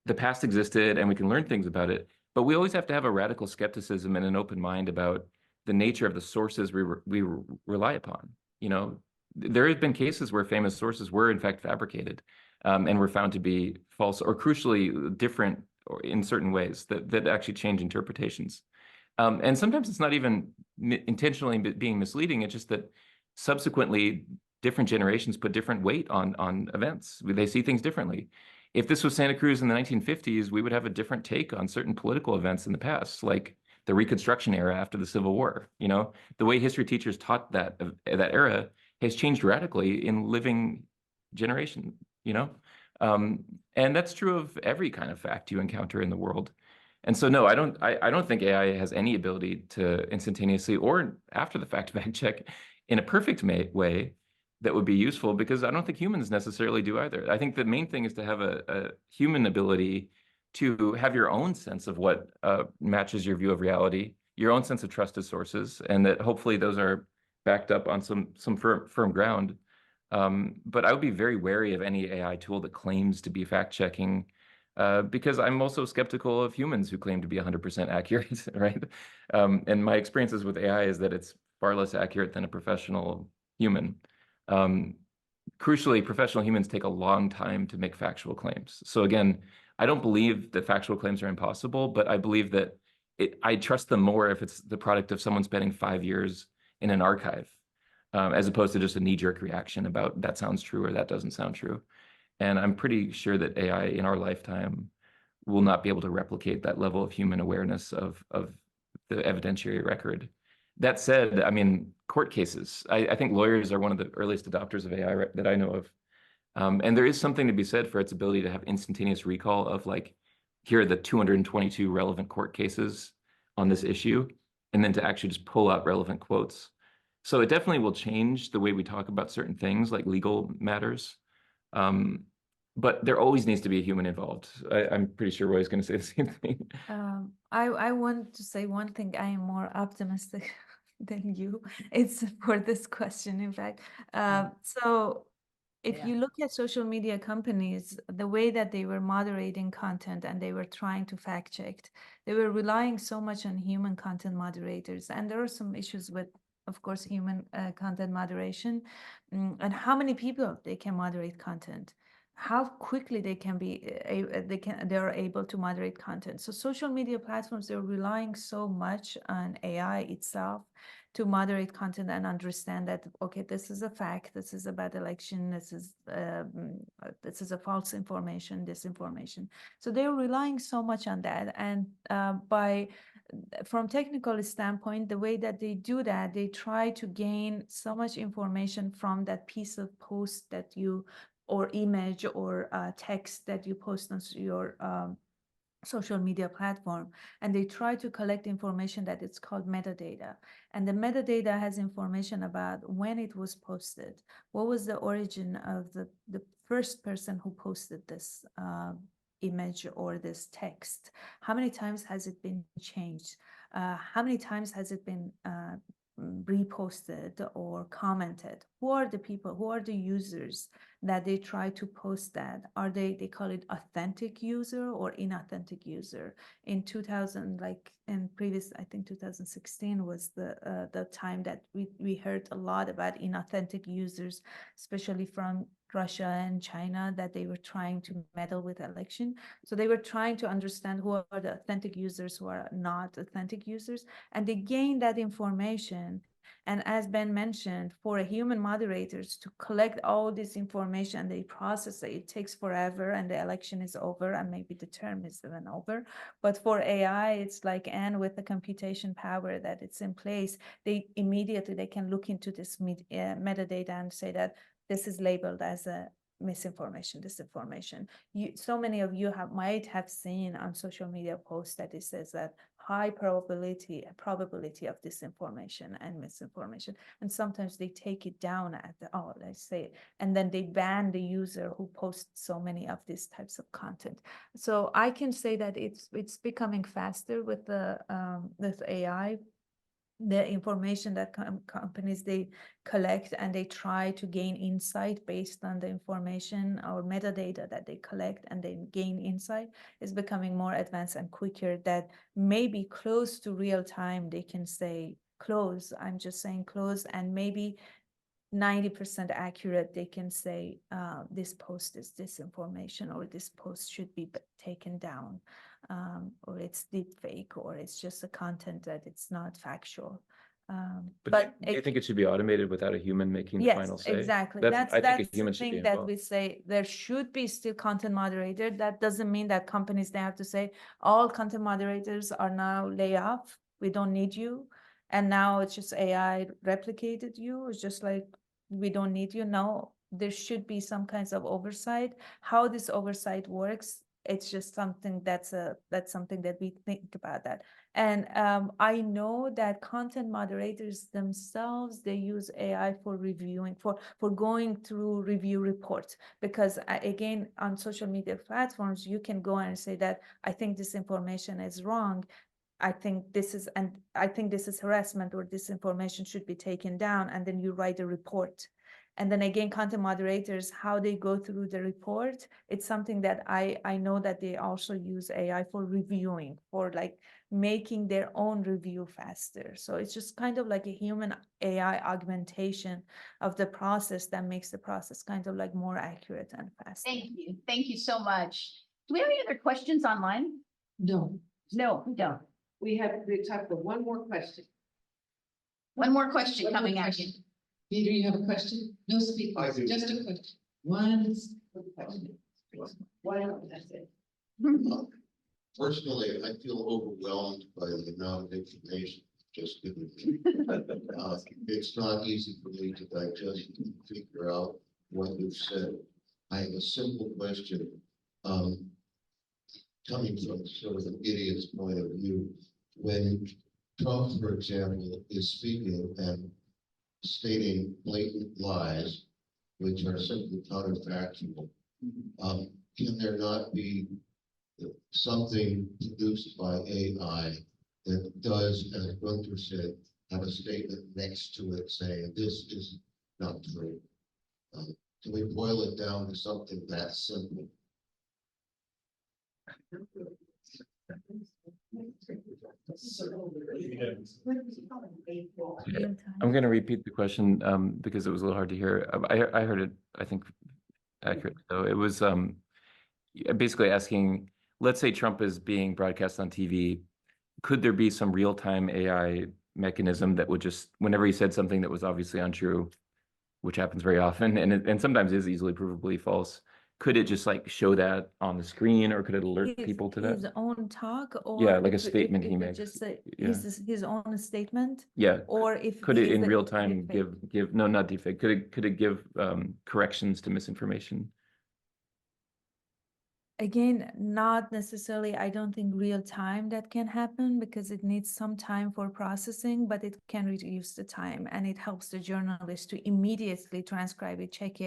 The past existed and we can learn things about it, but we always have to have a radical skepticism and an open mind about the nature of the sources we rely upon. You know, there have been cases where famous sources were in fact fabricated and were found to be false or crucially different or in certain ways that actually change interpretations. And sometimes it's not even intentionally being misleading. It's just that subsequently different generations put different weight on events. They see things differently. If this was Santa Cruz in the 1950s, we would have a different take on certain political events in the past, like the Reconstruction era after the Civil War. You know, the way history teachers taught that era has changed radically in living generation, you know? And that's true of every kind of fact you encounter in the world. And so, no, I don't think AI has any ability to instantaneously or after the fact check in a perfect way that would be useful, because I don't think humans necessarily do either. I think the main thing is to have a human ability to have your own sense of what matches your view of reality, your own sense of trusted sources, and that hopefully those are backed up on some firm ground. But I would be very wary of any AI tool that claims to be fact-checking, because I'm also skeptical of humans who claim to be 100% accurate, right? And my experiences with AI is that it's far less accurate than a professional human. Crucially, professional humans take a long time to make factual claims. So again, I don't believe that factual claims are impossible, but I believe that I trust them more if it's the product of someone spending 5 years in an archive, as opposed to just a knee-jerk reaction about that sounds true or that doesn't sound true. And I'm pretty sure that AI in our lifetime will not be able to replicate that level of human awareness of the evidentiary record. That said, I mean, court cases, I think lawyers are one of the earliest adopters of AI that I know of. And there is something to be said for its ability to have instantaneous recall of like, here are the 222 relevant court cases on this issue, and then to actually just pull out relevant quotes. So it definitely will change the way we talk about certain things like legal matters. But there always needs to be a human involved. I'm pretty sure Roy's going to say the same thing. I want to say one thing. I am more optimistic than you. It's for this question, in fact. So if you look at social media companies, the way that they were moderating content and they were trying to fact check, they were relying so much on human content moderators. And there are some issues with, of course, human content moderation, and how many people they can moderate content, how quickly they can be they are able to moderate content. So social media platforms, they're relying so much on AI itself to moderate content and understand that, okay, this is a fact, this is a bad election, this is a false information, disinformation. So they're relying so much on that. And from technical standpoint, the way that they do that, they try to gain so much information from that piece of post that you, or image or text that you post on your social media platform, and they try to collect information that it's called metadata. And the metadata has information about when it was posted, what was the origin of the first person who posted this image or this text, how many times has it been changed, how many times has it been reposted or commented, who are the people, who are the users that they try to post that, are they call it authentic user or inauthentic user. In 2000, like in previous, I think 2016 was the time that we heard a lot about inauthentic users, especially from Russia and China, that they were trying to meddle with election. So they were trying to understand who are the authentic users, who are not authentic users, and they gained that information. And as Ben mentioned, for a human moderators to collect all this information, they process it, it takes forever, and the election is over, and maybe the term is even over. But for AI, it's like, and with the computation power that it's in place, they immediately, they can look into this metadata and say that this is labeled as a misinformation, disinformation. So many of you might have seen on social media posts that it says that high probability of disinformation and misinformation. And sometimes they take it down at the, oh, let's say, and then they ban the user who posts so many of these types of content. So I can say that it's becoming faster with the with AI. The information that companies they collect, and they try to gain insight based on the information or metadata that they collect, and they gain insight, is becoming more advanced and quicker, that maybe close to real time they can say close, I'm just saying close, and maybe 90% accurate they can say this post is disinformation, or this post should be taken down, or it's deep fake, or it's just a content that it's not factual. But do you think it should be automated without a human making the final yes, say? exactly. I That's think a the human should be thing that involved. we say there should be still content moderator. That doesn't mean that companies, they have to say all content moderators are now lay off. We don't need you. And now it's just AI replicated you. It's just like, we don't need you. No, there should be some kinds of oversight. How this oversight works, it's just something that's something that we think about that. And I know that content moderators themselves, they use AI for reviewing, for going through review reports, because again, on social media platforms, you can go and say that I think this information is wrong. I think this is harassment, or this information should be taken down, and then you write a report. And then again, content moderators, how they go through the report, it's something that I know that they also use AI for reviewing, for like making their own review faster. So it's just kind of like a human AI augmentation of the process that makes the process kind of like more accurate and faster. Thank you so much. Do we have any other questions online? No, No, we don't. we have time for one more question. One more question One more coming at you. question. Peter, you have a question? No speakers, do. just a question. One question. One, that's it. Personally, I feel overwhelmed by the amount of information just given me. It's not easy for me to digest and figure out what you've said. I have a simple question. Coming from sort of an idiot's point of view, when Trump, for example, is speaking and stating blatant lies, which are simply counterfactual, can there not be something produced by AI that does, as Gunther said, have a statement next to it saying this is not true? Can we boil it down to something that simple? I'm going to repeat the question because it was a little hard to hear. I heard it, I think, accurate. So it was basically asking, let's say Trump is being broadcast on TV. Could there be some real-time AI mechanism that would just, whenever he said something that was obviously untrue, which happens very often, and sometimes is easily provably false, could it just like show that on the screen, or could it alert people to His that? own talk, or Yeah, like a if statement he it makes. just say Yeah. his own statement, Yeah. or if Could he it is in a real time deepfake. give no, not deepfake. Could it give corrections to misinformation? Again, not necessarily, I don't think real time that can happen, because it needs some time for processing, but it can reduce the time, and it helps the journalist to immediately transcribe it, check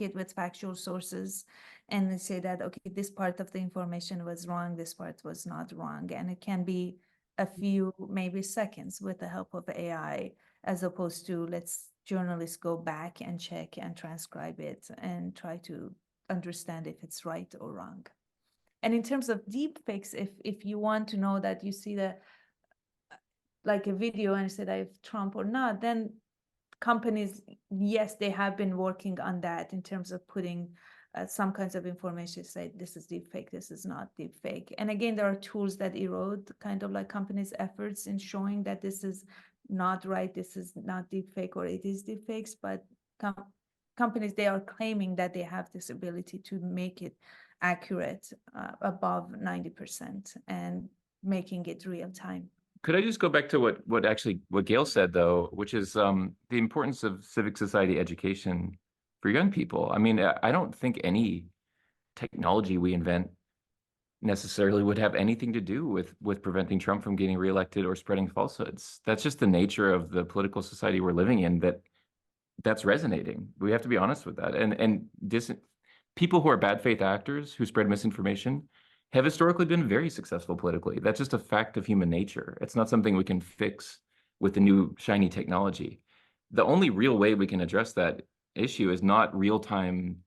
it with factual sources, and say that, okay, this part of the information was wrong, this part was not wrong. And it can be a few, maybe seconds, with the help of AI, as opposed to let's journalists go back and check and transcribe it and try to understand if it's right or wrong. And in terms of deep fakes, if you want to know that you see the like a video and say that if Trump or not, then companies, yes, they have been working on that in terms of putting some kinds of information, say this is deep fake, this is not deep fake. And again, there are tools that erode kind of like companies' efforts in showing that this is not right, this is not deep fake, or it is deep fakes, but companies, they are claiming that they have this ability to make it accurate above 90% and making it real time. Could I just go back to what Gail said, though, which is the importance of civic society education for young people. I mean, I don't think any technology we invent necessarily would have anything to do with preventing Trump from getting reelected or spreading falsehoods. That's just the nature of the political society we're living in, that's resonating. We have to be honest with that. And people who are bad faith actors who spread misinformation have historically been very successful politically. That's just a fact of human nature. It's not something we can fix with the new shiny technology. The only real way we can address that issue is not real time,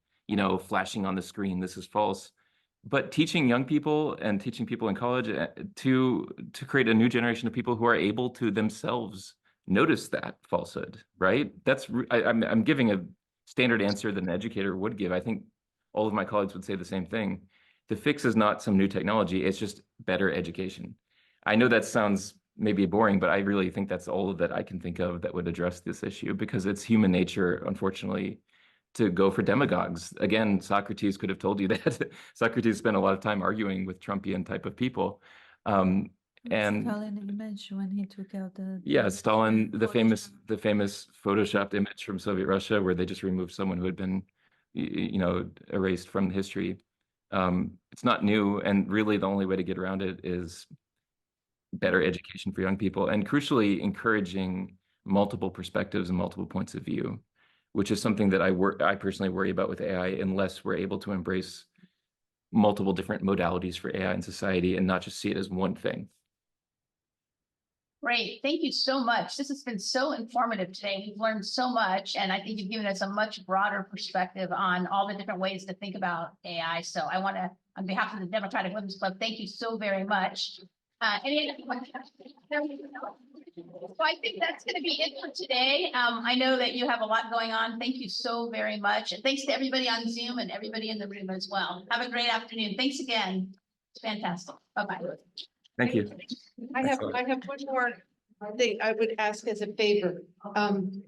flashing on the screen, this is false, but teaching young people and teaching people in college to create a new generation of people who are able to themselves notice that falsehood, right? I'm giving a standard answer that an educator would give. I think all of my colleagues would say the same thing. The fix is not some new technology, it's just better education. I know that sounds maybe boring, but I really think that's all that I can think of that would address this issue, because it's human nature, unfortunately, to go for demagogues. Again, Socrates could have told you that. Socrates spent a lot of time arguing with Trumpian type of people. And Stalin image when he took out Stalin, the famous Photoshop. photoshopped image from Soviet Russia, where they just removed someone who had been, erased from history. It's not new, and really the only way to get around it is better education for young people, and crucially encouraging multiple perspectives and multiple points of view, which is something that I personally worry about with AI, unless we're able to embrace multiple different modalities for AI in society and not just see it as one thing. Great. Thank you so much. This has been so informative today. We've learned so much, and I think you've given us a much broader perspective on all the different ways to think about AI. So I want to, on behalf of the Democratic Women's Club, thank you so very much. Any other questions? So I think that's going to be it for today. I know that you have a lot going on. Thank you so very much. And thanks to everybody on Zoom and everybody in the room as well. Have a great afternoon. Thanks again. It's fantastic. Bye-bye. Thank you. I have one more thing I would ask as a favor. Please